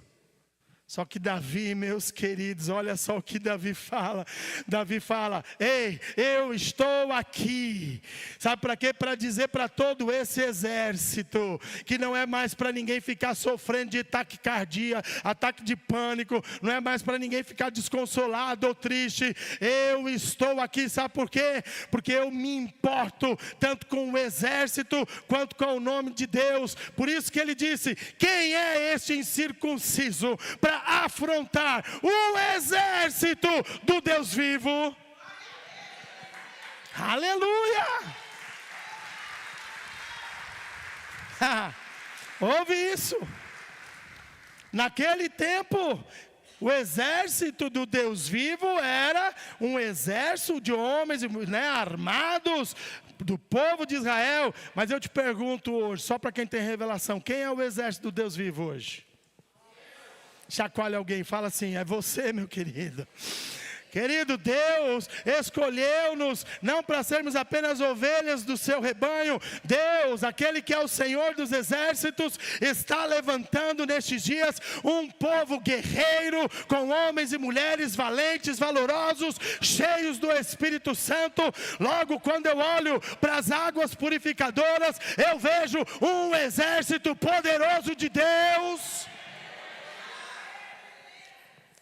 Só que Davi, meus queridos, olha só o que Davi fala. Davi fala: ei, eu estou aqui. Sabe para quê? Para dizer para todo esse exército que não é mais para ninguém ficar sofrendo de taquicardia, ataque de pânico. Não é mais para ninguém ficar desconsolado ou triste. Eu estou aqui, sabe por quê? Porque eu me importo tanto com o exército quanto com o nome de Deus. Por isso que ele disse: quem é este incircunciso para afrontar o exército do Deus vivo? Aleluia! Ouve isso. Naquele tempo, o exército do Deus vivo era um exército de homens, armados, do povo de Israel. Mas eu te pergunto hoje, só para quem tem revelação: quem é o exército do Deus vivo hoje? Chacoalha alguém, fala assim: é você, meu querido. Querido, Deus escolheu-nos não para sermos apenas ovelhas do seu rebanho. Deus, aquele que é o Senhor dos exércitos, está levantando nestes dias um povo guerreiro, com homens e mulheres valentes, valorosos, cheios do Espírito Santo. Logo, quando eu olho para as águas purificadoras, eu vejo um exército poderoso de Deus.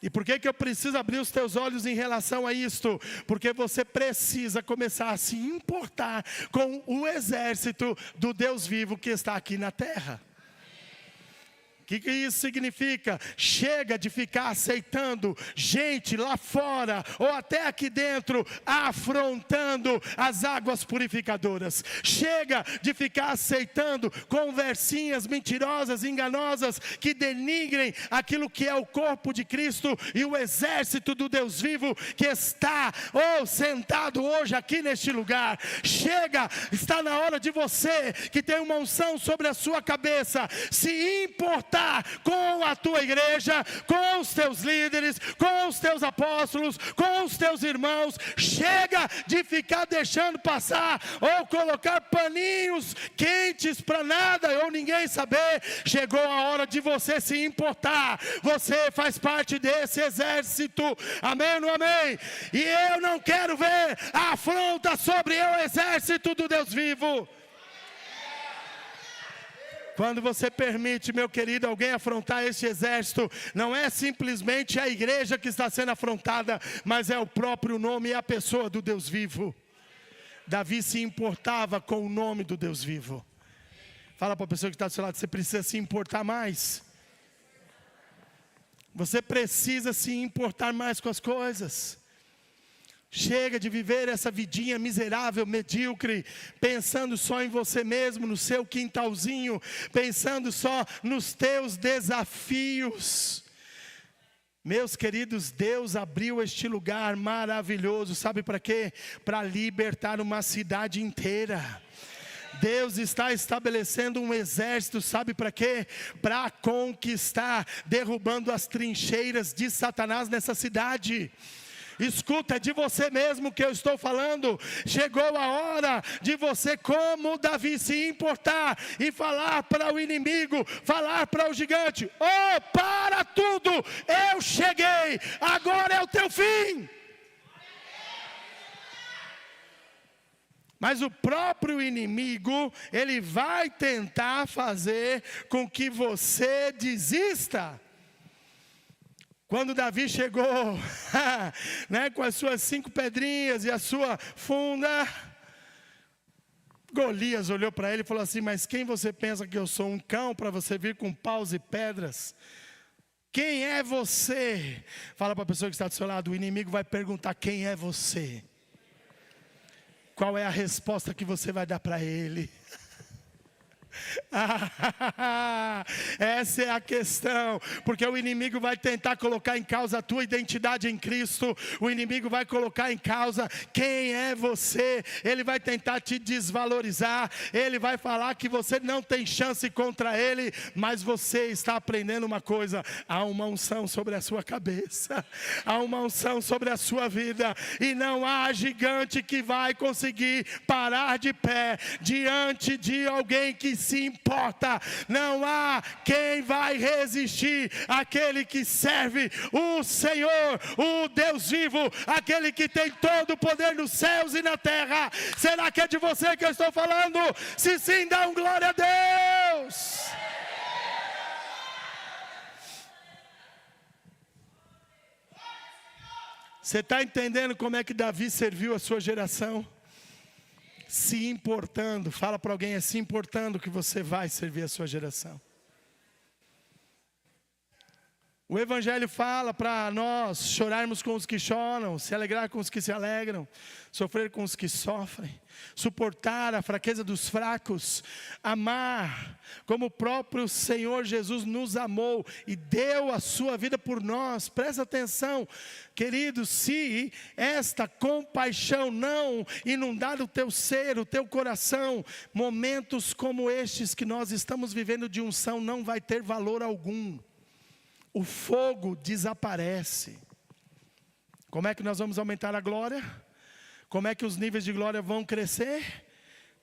E por que eu preciso abrir os teus olhos em relação a isto? Porque você precisa começar a se importar com o exército do Deus vivo que está aqui na terra. O que isso significa? Chega de ficar aceitando gente lá fora ou até aqui dentro afrontando as águas purificadoras. Chega de ficar aceitando conversinhas mentirosas, enganosas, que denigrem aquilo que é o corpo de Cristo e o exército do Deus vivo que está sentado hoje aqui neste lugar. Chega, está na hora de você que tem uma unção sobre a sua cabeça se importar com a tua igreja, com os teus líderes, com os teus apóstolos, com os teus irmãos. Chega de ficar deixando passar ou colocar paninhos quentes para nada ou ninguém saber. Chegou a hora de você se importar. Você faz parte desse exército. Amém ou não amém? E eu não quero ver a afronta sobre o exército do Deus vivo. Quando você permite, meu querido, alguém afrontar este exército, não é simplesmente a igreja que está sendo afrontada, mas é o próprio nome e a pessoa do Deus vivo. Davi se importava com o nome do Deus vivo. Fala para a pessoa que está do seu lado, você precisa se importar mais. Você precisa se importar mais com as coisas. Chega de viver essa vidinha miserável, medíocre, pensando só em você mesmo, no seu quintalzinho, pensando só nos teus desafios. Meus queridos, Deus abriu este lugar maravilhoso, sabe para quê? Para libertar uma cidade inteira. Deus está estabelecendo um exército, sabe para quê? Para conquistar, derrubando as trincheiras de Satanás nessa cidade. Escuta, é de você mesmo que eu estou falando. Chegou a hora de você, como Davi, se importar e falar para o inimigo, falar para o gigante: para tudo, eu cheguei, agora é o teu fim. Mas o próprio inimigo, ele vai tentar fazer com que você desista. Quando Davi chegou, com as suas 5 pedrinhas e a sua funda, Golias olhou para ele e falou assim: mas quem você pensa que eu sou, um cão, para você vir com paus e pedras? Quem é você? Fala para a pessoa que está do seu lado, o inimigo vai perguntar: quem é você? Qual é a resposta que você vai dar para ele? Essa é a questão, porque o inimigo vai tentar colocar em causa a tua identidade em Cristo. O inimigo vai colocar em causa quem é você. Ele vai tentar te desvalorizar. Ele vai falar que você não tem chance contra ele. Mas você está aprendendo uma coisa: há uma unção sobre a sua cabeça, há uma unção sobre a sua vida, e não há gigante que vai conseguir parar de pé diante de alguém que se importa. Não há quem vai resistir àquele que serve o Senhor, o Deus vivo, aquele que tem todo o poder nos céus e na terra. Será que é de você que eu estou falando? Se sim, dá um glória a Deus. Você está entendendo como é que Davi serviu a sua geração? Se importando. Fala para alguém: é se importando que você vai servir a sua geração. O Evangelho fala para nós chorarmos com os que choram, se alegrar com os que se alegram, sofrer com os que sofrem, suportar a fraqueza dos fracos, amar como o próprio Senhor Jesus nos amou e deu a sua vida por nós. Presta atenção, querido, se esta compaixão não inundar o teu ser, o teu coração, momentos como estes que nós estamos vivendo de unção não vai ter valor algum. O fogo desaparece. Como é que nós vamos aumentar a glória? Como é que os níveis de glória vão crescer?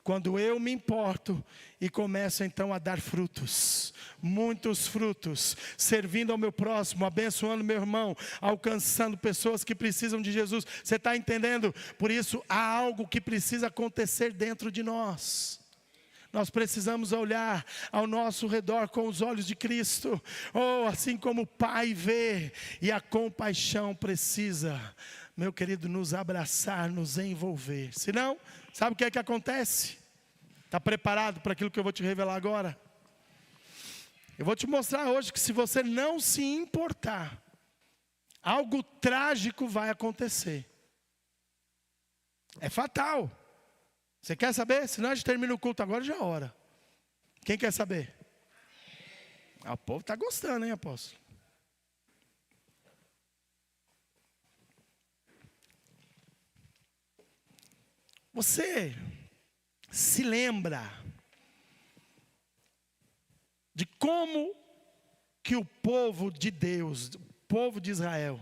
Quando eu me importo e começo então a dar frutos, muitos frutos, servindo ao meu próximo, abençoando meu irmão, alcançando pessoas que precisam de Jesus. Você está entendendo? Por isso há algo que precisa acontecer dentro de nós. Nós precisamos olhar ao nosso redor com os olhos de Cristo. Oh, assim como o Pai vê, e a compaixão precisa, meu querido, nos abraçar, nos envolver. Senão, sabe o que é que acontece? Está preparado para aquilo que eu vou te revelar agora? Eu vou te mostrar hoje que se você não se importar, algo trágico vai acontecer. É fatal. Você quer saber? Senão a gente termina o culto agora, já é hora. Quem quer saber? O povo está gostando, hein, apóstolo? Você se lembra de como que o povo de Deus, o povo de Israel,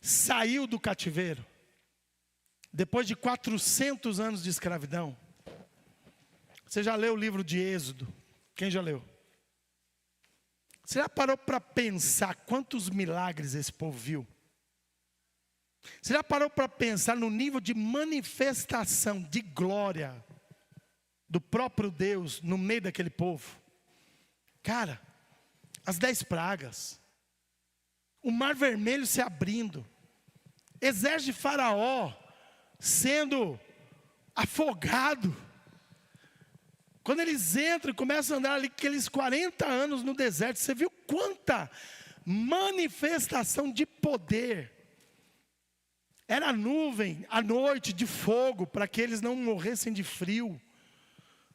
saiu do cativeiro? Depois de 400 anos de escravidão. Você já leu o livro de Êxodo? Quem já leu? Você já parou para pensar quantos milagres esse povo viu? Você já parou para pensar no nível de manifestação de glória do próprio Deus no meio daquele povo? Cara, as 10 pragas, o mar vermelho se abrindo, exército de Faraó sendo afogado. Quando eles entram e começam a andar ali aqueles 40 anos no deserto, você viu quanta manifestação de poder. Era a nuvem à noite de fogo, para que eles não morressem de frio.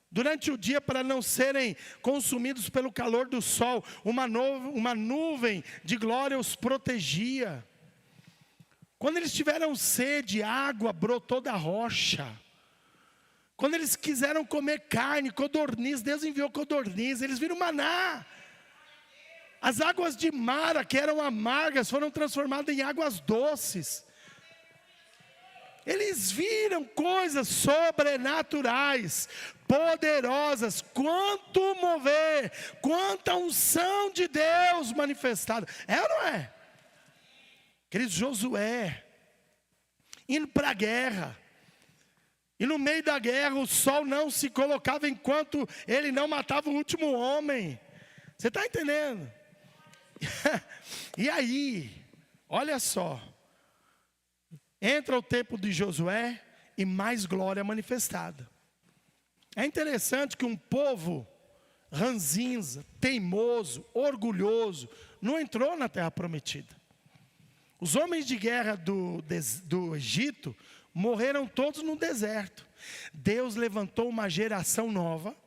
Durante o dia, para não serem consumidos pelo calor do sol, uma nuvem de glória os protegia. Quando eles tiveram sede, água brotou da rocha. Quando eles quiseram comer carne, codorniz, Deus enviou codorniz, eles viram maná. As águas de Mara, que eram amargas, foram transformadas em águas doces. Eles viram coisas sobrenaturais, poderosas. Quanto mover, quanta unção de Deus manifestada. É ou não é? Querido, Josué, indo para a guerra, e no meio da guerra o sol não se colocava enquanto ele não matava o último homem. Você está entendendo? E aí, olha só, entra o tempo de Josué e mais glória manifestada. É interessante que um povo ranzinza, teimoso, orgulhoso, não entrou na terra prometida. Os homens de guerra do Egito morreram todos no deserto. Deus levantou uma geração nova,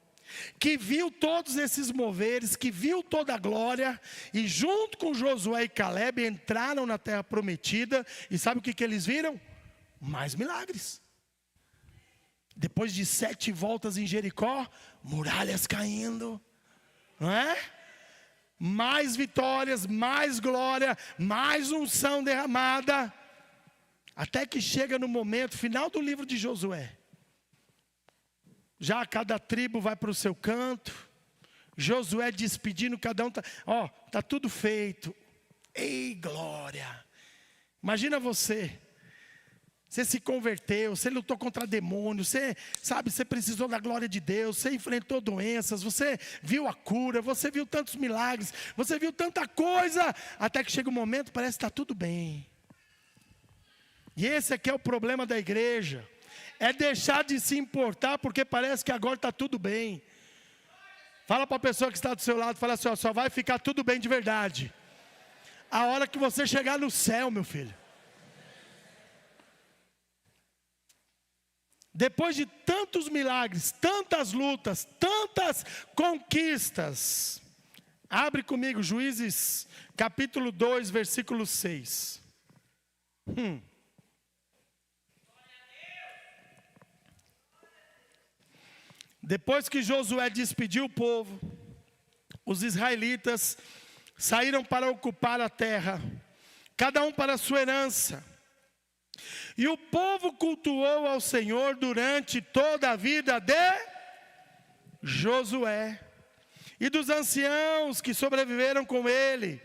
que viu todos esses moveres, que viu toda a glória, e junto com Josué e Caleb entraram na terra prometida. E sabe o que eles viram? Mais milagres. Depois de 7 voltas em Jericó, muralhas caindo, não é? Mais vitórias, mais glória, mais unção derramada, até que chega no momento final do livro de Josué. Já cada tribo vai para o seu canto, Josué despedindo, cada um tá tudo feito. Ei, glória! Imagina você se converteu, você lutou contra demônios, você precisou da glória de Deus, você enfrentou doenças, você viu a cura, você viu tantos milagres, você viu tanta coisa, até que chega um momento, parece que está tudo bem. E esse aqui é o problema da igreja, é deixar de se importar, porque parece que agora está tudo bem. Fala para a pessoa que está do seu lado, fala assim, só vai ficar tudo bem de verdade a hora que você chegar no céu, meu filho. Depois de tantos milagres, tantas lutas, tantas conquistas. Abre comigo Juízes capítulo 2, versículo 6. Depois que Josué despediu o povo, os israelitas saíram para ocupar a terra. cada um para a sua herança. E o povo cultuou ao Senhor durante toda a vida de Josué e dos anciãos que sobreviveram com ele,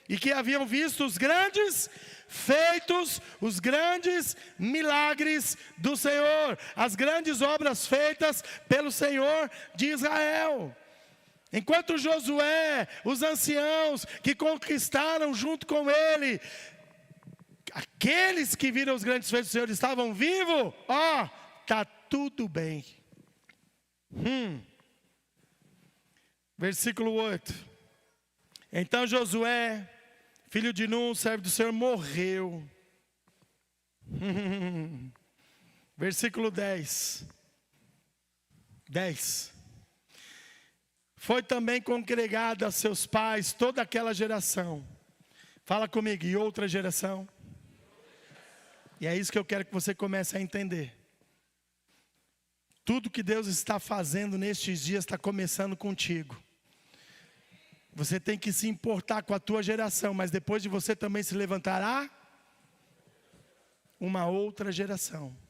e que haviam visto os grandes feitos, os grandes milagres do Senhor, as grandes obras feitas pelo Senhor de Israel. Enquanto Josué, os anciãos que conquistaram junto com ele, aqueles que viram os grandes feitos do Senhor estavam vivos, está tudo bem. Versículo 8. Então Josué, filho de Nun, servo do Senhor, morreu. Versículo 10. Foi também congregada a seus pais toda aquela geração. Fala comigo, e outra geração. E é isso que eu quero que você comece a entender. Tudo que Deus está fazendo nestes dias está começando contigo. Você tem que se importar com a tua geração, mas depois de você também se levantará uma outra geração.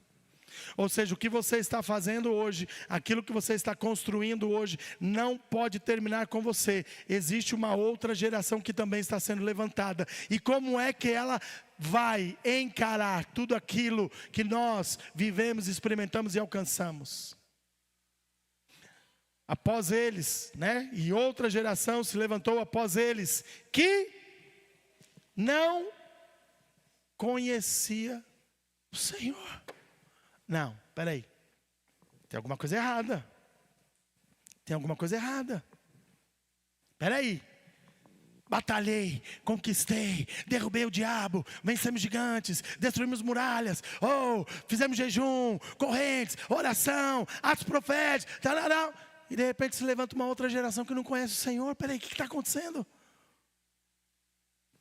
Ou seja, o que você está fazendo hoje, aquilo que você está construindo hoje, não pode terminar com você. Existe uma outra geração que também está sendo levantada. E como é que ela vai encarar tudo aquilo que nós vivemos, experimentamos e alcançamos? Após eles, e outra geração se levantou após eles, que não conhecia o Senhor. Não, peraí, tem alguma coisa errada. Peraí, batalhei, conquistei, derrubei o diabo, vencemos gigantes, destruímos muralhas, fizemos jejum, correntes, oração, atos proféticos, e de repente se levanta uma outra geração que não conhece o Senhor. Peraí, o que está acontecendo?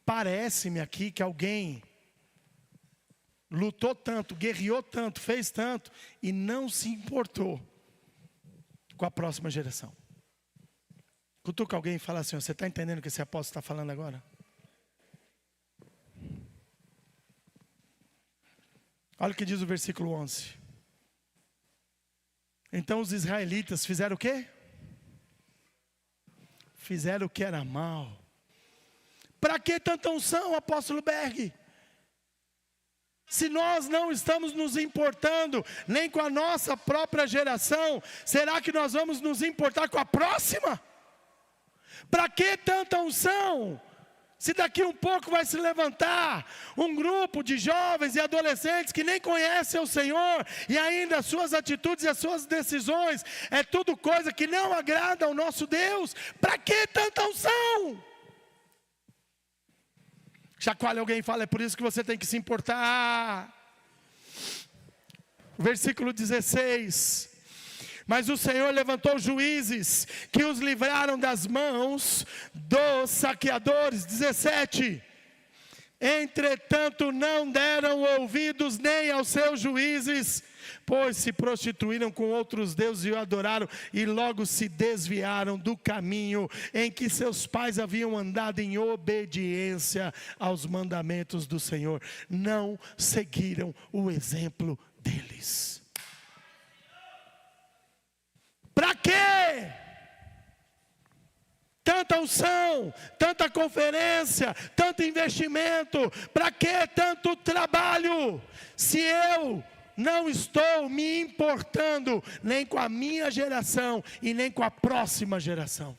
Parece-me aqui que alguém lutou tanto, guerreou tanto, fez tanto, e não se importou com a próxima geração. Cutuca alguém e fala assim: você está entendendo o que esse apóstolo está falando agora? Olha o que diz o versículo 11. Então os israelitas fizeram o quê? Fizeram o que era mal. Para que tanta unção, apóstolo Berg? Se nós não estamos nos importando nem com a nossa própria geração, será que nós vamos nos importar com a próxima? Para que tanta unção? Se daqui um pouco vai se levantar um grupo de jovens e adolescentes que nem conhecem o Senhor, e ainda as suas atitudes e as suas decisões é tudo coisa que não agrada ao nosso Deus. Para que tanta unção? Chacoalhe alguém e fala: é por isso que você tem que se importar. Versículo 16. Mas o Senhor levantou juízes que os livraram das mãos dos saqueadores. 17. Entretanto não deram ouvidos nem aos seus juízes, pois se prostituíram com outros deuses e o adoraram, e logo se desviaram do caminho em que seus pais haviam andado em obediência aos mandamentos do Senhor. Não seguiram o exemplo deles. Para quê? Tanta unção, tanta conferência, tanto investimento, para que tanto trabalho, se eu não estou me importando nem com a minha geração e nem com a próxima geração?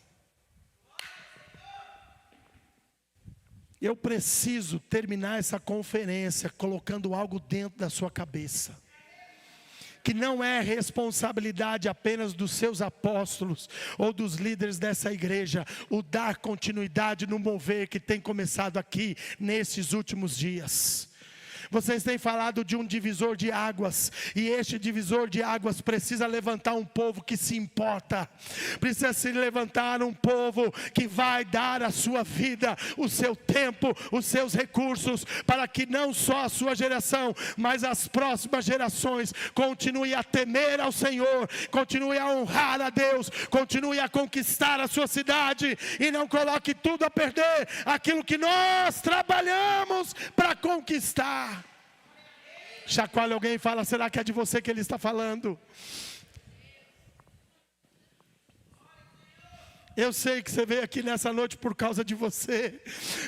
Eu preciso terminar essa conferência colocando algo dentro da sua cabeça, que não é responsabilidade apenas dos seus apóstolos ou dos líderes dessa igreja, o dar continuidade no mover que tem começado aqui nesses últimos dias. Vocês têm falado de um divisor de águas, e este divisor de águas precisa levantar um povo que se importa, precisa se levantar um povo que vai dar a sua vida, o seu tempo, os seus recursos, para que não só a sua geração, mas as próximas gerações continue a temer ao Senhor, continue a honrar a Deus, continue a conquistar a sua cidade, e não coloque tudo a perder, aquilo que nós trabalhamos para conquistar. Chacoalha alguém e fala: será que é de você que ele está falando? Eu sei que você veio aqui nessa noite por causa de você,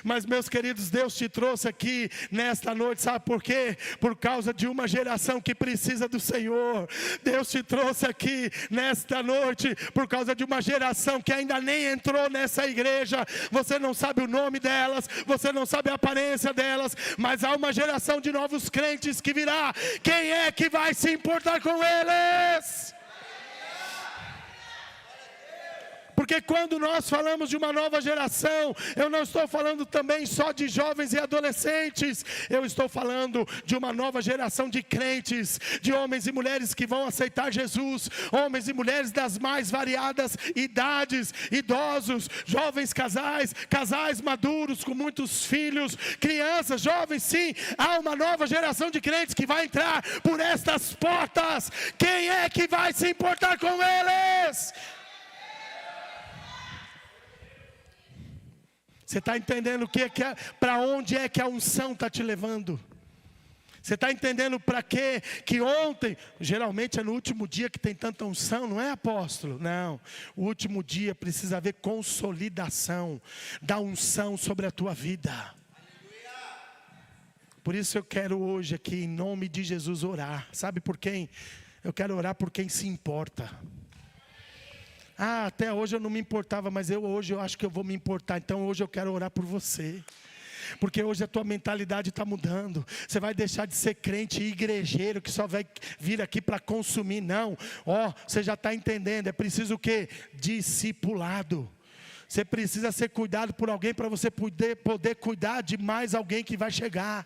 mas meus queridos, Deus te trouxe aqui nesta noite, sabe por quê? Por causa de uma geração que precisa do Senhor. Deus te trouxe aqui nesta noite por causa de uma geração que ainda nem entrou nessa igreja. Você não sabe o nome delas, você não sabe a aparência delas, mas há uma geração de novos crentes que virá. Quem é que vai se importar com eles? Porque quando nós falamos de uma nova geração, eu não estou falando também só de jovens e adolescentes, eu estou falando de uma nova geração de crentes, de homens e mulheres que vão aceitar Jesus, homens e mulheres das mais variadas idades, idosos, jovens casais, casais maduros com muitos filhos, crianças, jovens, sim, há uma nova geração de crentes que vai entrar por estas portas. Quem é que vai se importar com eles? Você está entendendo o que é para onde é que a unção está te levando? Você está entendendo para quê? Que ontem, geralmente é no último dia que tem tanta unção, não é, apóstolo? Não, o último dia precisa haver consolidação da unção sobre a tua vida. Por isso eu quero hoje aqui, em nome de Jesus, orar. Sabe por quem? Eu quero orar por quem se importa. Até hoje eu não me importava, mas hoje eu acho que eu vou me importar. Então hoje eu quero orar por você, porque hoje a tua mentalidade está mudando. Você vai deixar de ser crente igrejeiro que só vai vir aqui para consumir. Não, você já está entendendo. É preciso o quê? Discipulado. Você precisa ser cuidado por alguém para você poder cuidar de mais alguém que vai chegar.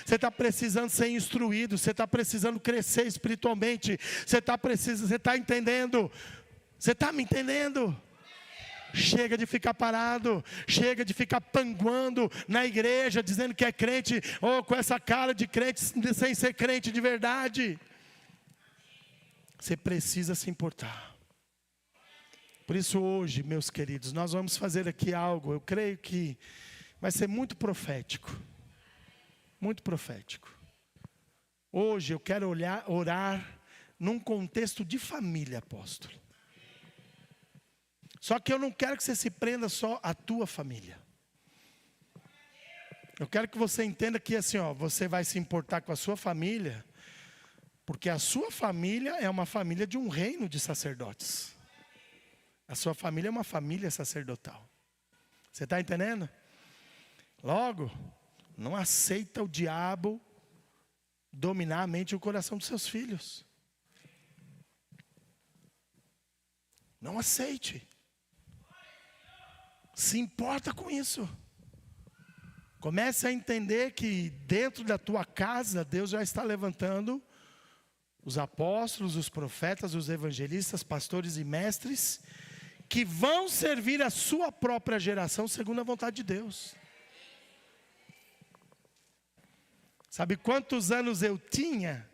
Você está precisando ser instruído, você está precisando crescer espiritualmente. Você está entendendo? Você está me entendendo? Chega de ficar parado, chega de ficar panguando na igreja, dizendo que é crente, ou com essa cara de crente, sem ser crente de verdade. Você precisa se importar. Por isso hoje, meus queridos, nós vamos fazer aqui algo, eu creio que vai ser muito profético. Muito profético. Hoje eu quero orar num contexto de família, apóstolo. Só que eu não quero que você se prenda só à tua família. Eu quero que você entenda que assim, você vai se importar com a sua família, porque a sua família é uma família de um reino de sacerdotes. A sua família é uma família sacerdotal. Você está entendendo? Logo, não aceita o diabo dominar a mente e o coração dos seus filhos. Não aceite. Se importa com isso. Comece a entender que dentro da tua casa, Deus já está levantando os apóstolos, os profetas, os evangelistas, pastores e mestres, que vão servir a sua própria geração segundo a vontade de Deus. Sabe quantos anos eu tinha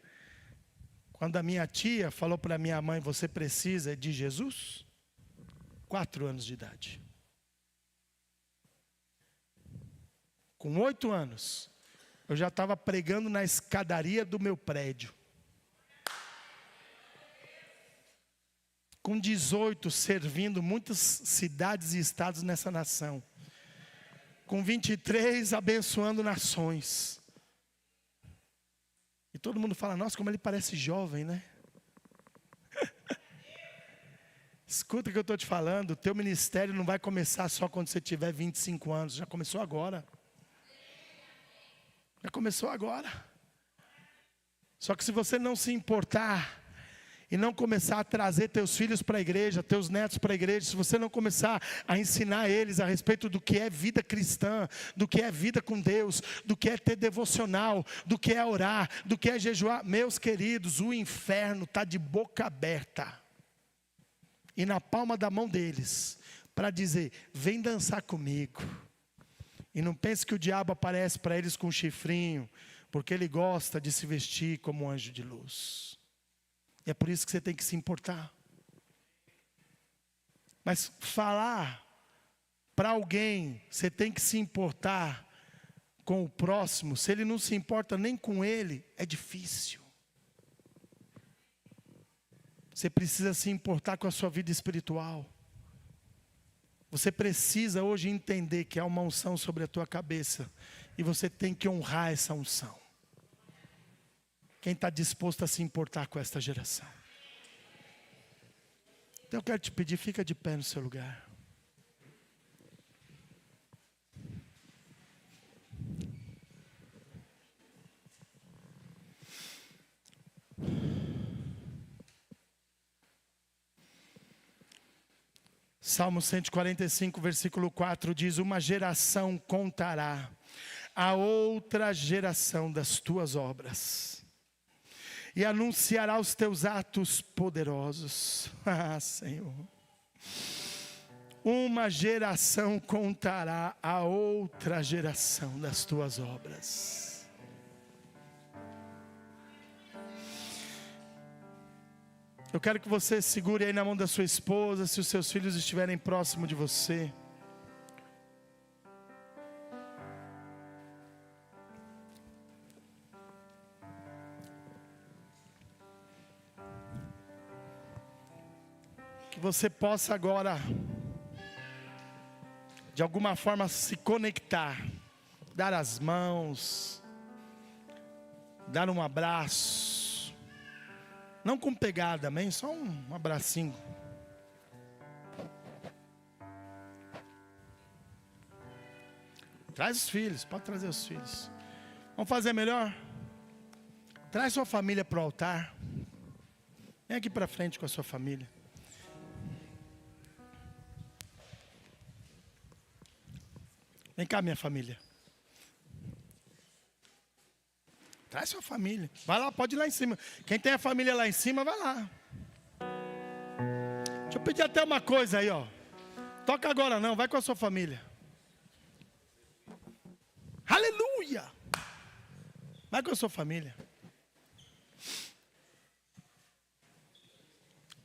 quando a minha tia falou para minha mãe: você precisa de Jesus? 4 anos de idade. Com 8 anos, eu já estava pregando na escadaria do meu prédio. Com 18, servindo muitas cidades e estados nessa nação. Com 23, abençoando nações. E todo mundo fala: nossa, como ele parece jovem, né? Escuta o que eu estou te falando. O teu ministério não vai começar só quando você tiver 25 anos. Já começou agora. Já começou agora. Só que se você não se importar e não começar a trazer teus filhos para a igreja, teus netos para a igreja, se você não começar a ensinar eles a respeito do que é vida cristã, do que é vida com Deus, do que é ter devocional, do que é orar, do que é jejuar, meus queridos, o inferno está de boca aberta, e na palma da mão deles, para dizer, vem dançar comigo. E não pense que o diabo aparece para eles com um chifrinho, porque ele gosta de se vestir como um anjo de luz. E é por isso que você tem que se importar. Mas falar para alguém, você tem que se importar com o próximo, se ele não se importa nem com ele, é difícil. Você precisa se importar com a sua vida espiritual. Você precisa hoje entender que há uma unção sobre a tua cabeça, e você tem que honrar essa unção. Quem está disposto a se importar com esta geração? Então eu quero te pedir, fica de pé no seu lugar. Salmo 145, versículo 4 diz: uma geração contará a outra geração das tuas obras, e anunciará os teus atos poderosos. Ah, Senhor. Uma geração contará a outra geração das tuas obras. Eu quero que você segure aí na mão da sua esposa, se os seus filhos estiverem próximo de você. Que você possa agora, de alguma forma, se conectar, dar as mãos, dar um abraço. Não com pegada, amém? Só um abracinho. Traz os filhos, pode trazer os filhos. Vamos fazer melhor? Traz sua família para o altar. Vem aqui para frente com a sua família. Vem cá, minha família. Traz sua família. Vai lá, pode ir lá em cima. Quem tem a família lá em cima, vai lá. Deixa eu pedir até uma coisa aí, ó. Toca agora não, vai com a sua família. Aleluia! Vai com a sua família.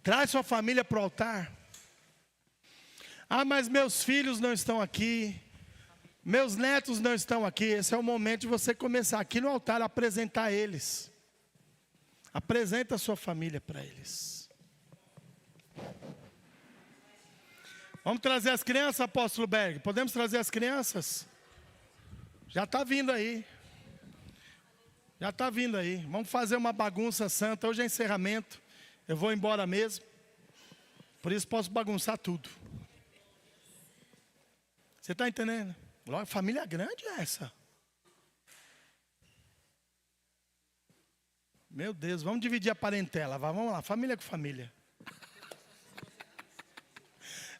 Traz sua família para o altar. Ah, mas meus filhos não estão aqui. Meus netos não estão aqui. Esse é o momento de você começar aqui no altar a apresentar eles. Apresenta a sua família para eles. Vamos trazer as crianças, apóstolo Berg? Podemos trazer as crianças? Já está vindo aí. Já está vindo aí. Vamos fazer uma bagunça santa. Hoje é encerramento. Eu vou embora mesmo. Por isso posso bagunçar tudo. Você está entendendo? Família grande é essa? Meu Deus, vamos dividir a parentela. Vamos lá, família com família.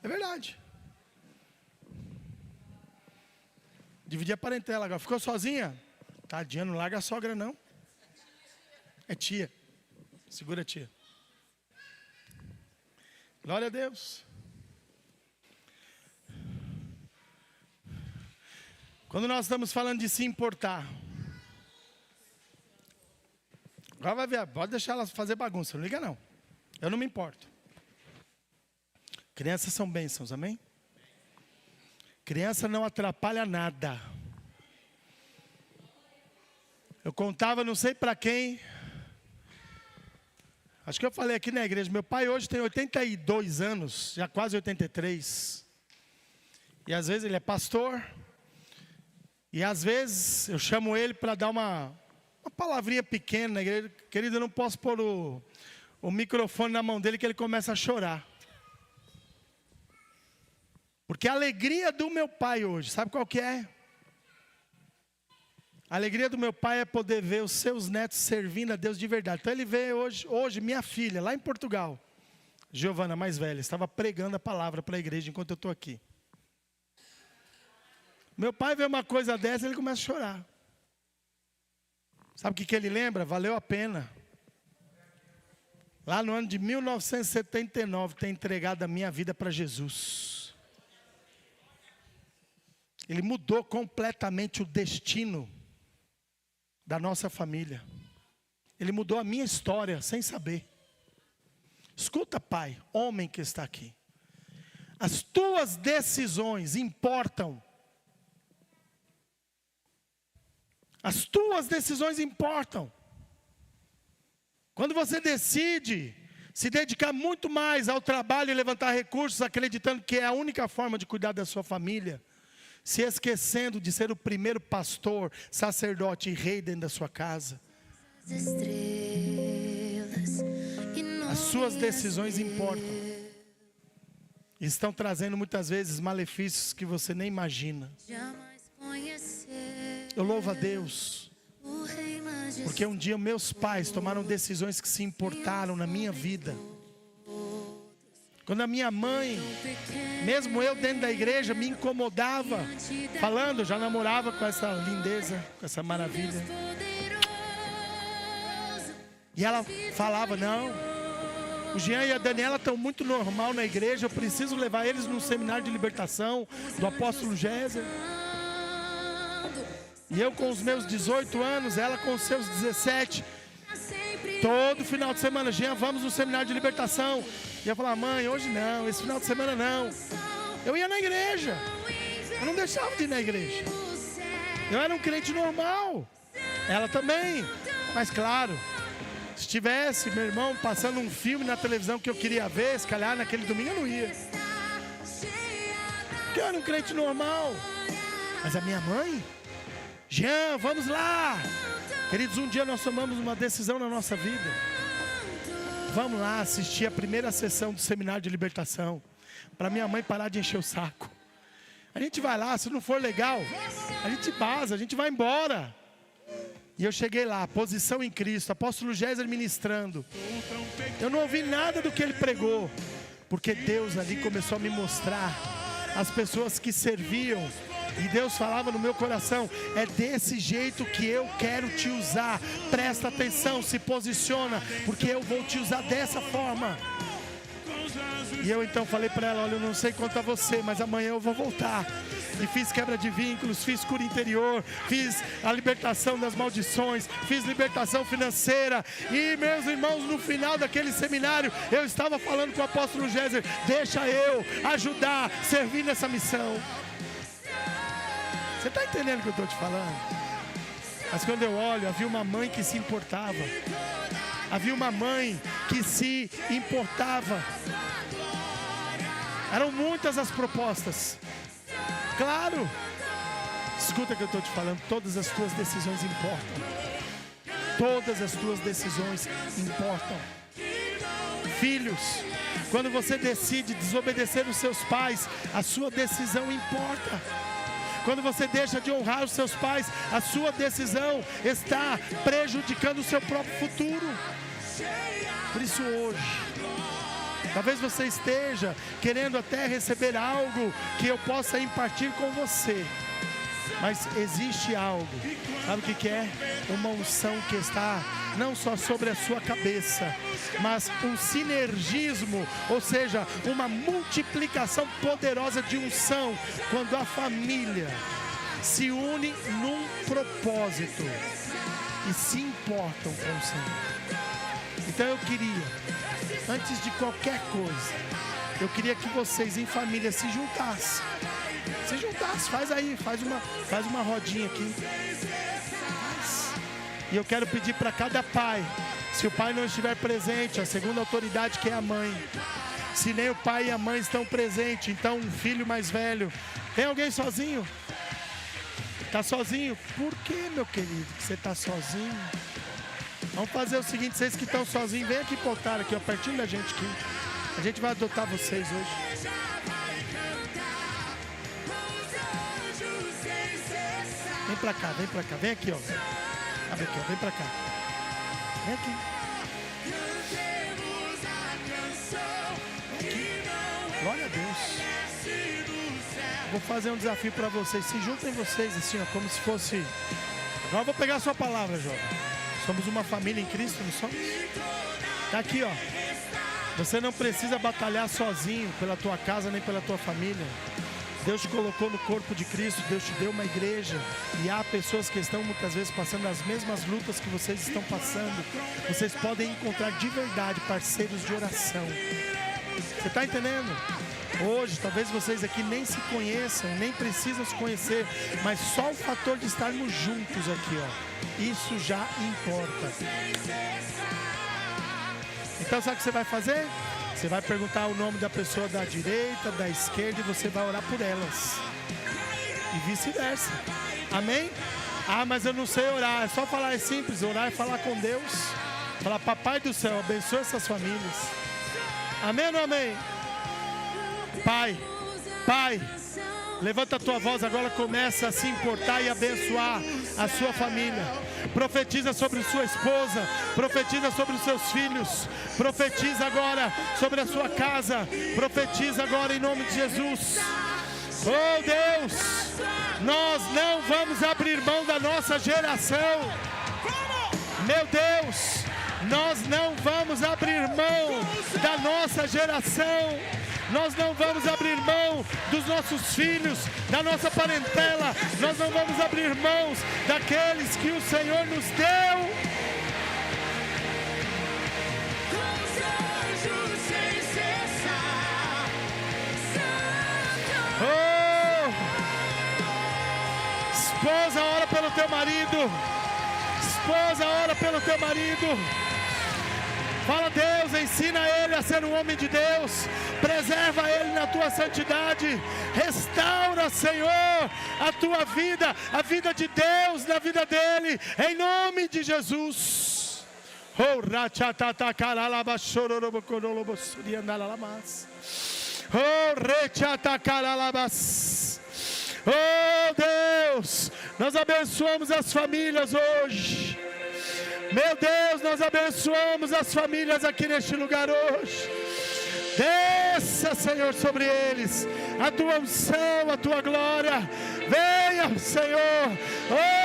É verdade. Dividir a parentela agora. Ficou sozinha? Tadinha, não larga a sogra não. É tia. Segura a tia. Glória a Deus. Quando nós estamos falando de se importar, agora vai ver, pode deixar elas fazer bagunça, não liga não. Eu não me importo. Crianças são bênçãos, amém? Criança não atrapalha nada. Eu contava, não sei para quem, acho que eu falei aqui na igreja, meu pai hoje tem 82 anos, já quase 83. E às vezes ele é pastor. E às vezes eu chamo ele para dar uma palavrinha pequena na igreja. Querido, eu não posso pôr o microfone na mão dele que ele começa a chorar. Porque a alegria do meu pai hoje, sabe qual que é? A alegria do meu pai é poder ver os seus netos servindo a Deus de verdade. Então ele vê hoje minha filha, lá em Portugal, Giovana, mais velha, estava pregando a palavra para a igreja enquanto eu estou aqui. Meu pai vê uma coisa dessa e ele começa a chorar. Sabe o que ele lembra? Valeu a pena. Lá no ano de 1979, ter entregado a minha vida para Jesus. Ele mudou completamente o destino da nossa família. Ele mudou a minha história sem saber. Escuta, pai, homem que está aqui. As tuas decisões importam. As tuas decisões importam. Quando você decide se dedicar muito mais ao trabalho e levantar recursos, acreditando que é a única forma de cuidar da sua família, se esquecendo de ser o primeiro pastor, sacerdote e rei dentro da sua casa. As suas decisões importam. Estão trazendo muitas vezes malefícios que você nem imagina. Eu louvo a Deus, porque um dia meus pais tomaram decisões que se importaram na minha vida. Quando a minha mãe, mesmo eu dentro da igreja, me incomodava, falando, já namorava com essa lindeza, com essa maravilha. E ela falava, não, o Jean e a Daniela estão muito normal na igreja, eu preciso levar eles num seminário de libertação do apóstolo Géser. E eu com os meus 18 anos, ela com os seus 17, todo final de semana, Jean, vamos no seminário de libertação. E eu falava, mãe, hoje não, esse final de semana não. Eu ia na igreja, eu não deixava de ir na igreja. Eu era um crente normal, ela também. Mas claro, se tivesse meu irmão passando um filme na televisão que eu queria ver, se calhar naquele domingo eu não ia. Porque eu era um crente normal. Mas a minha mãe, Jean, vamos lá. Queridos, um dia nós tomamos uma decisão na nossa vida. Vamos lá assistir a primeira sessão do seminário de libertação. Para minha mãe parar de encher o saco. A gente vai lá, se não for legal, a gente vaza, a gente vai embora. E eu cheguei lá, posição em Cristo, apóstolo Géser ministrando. Eu não ouvi nada do que ele pregou, porque Deus ali começou a me mostrar as pessoas que serviam. E Deus falava no meu coração, é desse jeito que eu quero te usar. Presta atenção, se posiciona, porque eu vou te usar dessa forma. E eu então falei para ela, olha, eu não sei quanto a você, mas amanhã eu vou voltar. E fiz quebra de vínculos, fiz cura interior, fiz a libertação das maldições, fiz libertação financeira. E meus irmãos, no final daquele seminário, eu estava falando com o apóstolo Géser, deixa eu ajudar, servir nessa missão. Você está entendendo o que eu estou te falando? Mas quando eu olho, havia uma mãe que se importava. Havia uma mãe que se importava. Eram muitas as propostas. Claro. Escuta o que eu estou te falando. Todas as tuas decisões importam. Todas as tuas decisões importam. Filhos, quando você decide desobedecer os seus pais, a sua decisão importa. Quando você deixa de honrar os seus pais, a sua decisão está prejudicando o seu próprio futuro. Por isso hoje, talvez você esteja querendo até receber algo que eu possa impartir com você. Mas existe algo, sabe o que é? Uma unção que está não só sobre a sua cabeça, mas um sinergismo, ou seja, uma multiplicação poderosa de unção, quando a família se une num propósito e se importam com o Senhor. Então eu queria, antes de qualquer coisa, eu queria que vocês em família se juntassem. Se juntassem, faz aí, faz uma rodinha aqui. E eu quero pedir para cada pai, se o pai não estiver presente, a segunda autoridade que é a mãe. Se nem o pai e a mãe estão presentes, então um filho mais velho. Tem alguém sozinho? Está sozinho? Por que, meu querido, que você está sozinho? Vamos fazer o seguinte, vocês que estão sozinhos, vem aqui pro altar, aqui, ó, pertinho da gente aqui. A gente vai adotar vocês hoje. Vem pra cá, vem aqui, ó. Abre aqui, ó. Vem pra cá. Vem aqui. Glória a Deus. Vou fazer um desafio para vocês. Se juntem vocês assim, ó, como se fosse... Agora eu vou pegar a sua palavra, jovem. Somos uma família em Cristo, não somos? Tá aqui, ó. Você não precisa batalhar sozinho pela tua casa nem pela tua família. Deus te colocou no corpo de Cristo, Deus te deu uma igreja. E há pessoas que estão muitas vezes passando as mesmas lutas que vocês estão passando. Vocês podem encontrar de verdade parceiros de oração. Você está entendendo? Hoje, talvez vocês aqui nem se conheçam, nem precisam se conhecer, mas só o fator de estarmos juntos aqui, ó, isso já importa. Então sabe o que você vai fazer? Você vai perguntar o nome da pessoa da direita, da esquerda, e você vai orar por elas. E vice-versa. Amém? Ah, mas eu não sei orar. É só falar, é simples. Orar é falar com Deus. Falar, Papai do céu, abençoa essas famílias. Amém ou não amém? Pai, levanta a tua voz agora, começa a se importar e abençoar a sua família. Profetiza sobre sua esposa, profetiza sobre os seus filhos, profetiza agora sobre a sua casa, profetiza agora em nome de Jesus. Oh Deus, nós não vamos abrir mão da nossa geração. Meu Deus, nós não vamos abrir mão da nossa geração. Nós não vamos abrir mão dos nossos filhos, da nossa parentela. Nós não vamos abrir mãos daqueles que o Senhor nos deu. Oh! Esposa, ora pelo teu marido. Esposa, ora pelo teu marido. Fala, Deus, ensina ele a ser um homem de Deus. Preserva ele na tua santidade. Restaura, Senhor, a tua vida, a vida de Deus na vida dele, em nome de Jesus. Oh, Deus, nós abençoamos as famílias hoje. Meu Deus, nós abençoamos as famílias aqui neste lugar hoje. Desça, Senhor, sobre eles a tua unção, a tua glória. Venha, Senhor. Oh,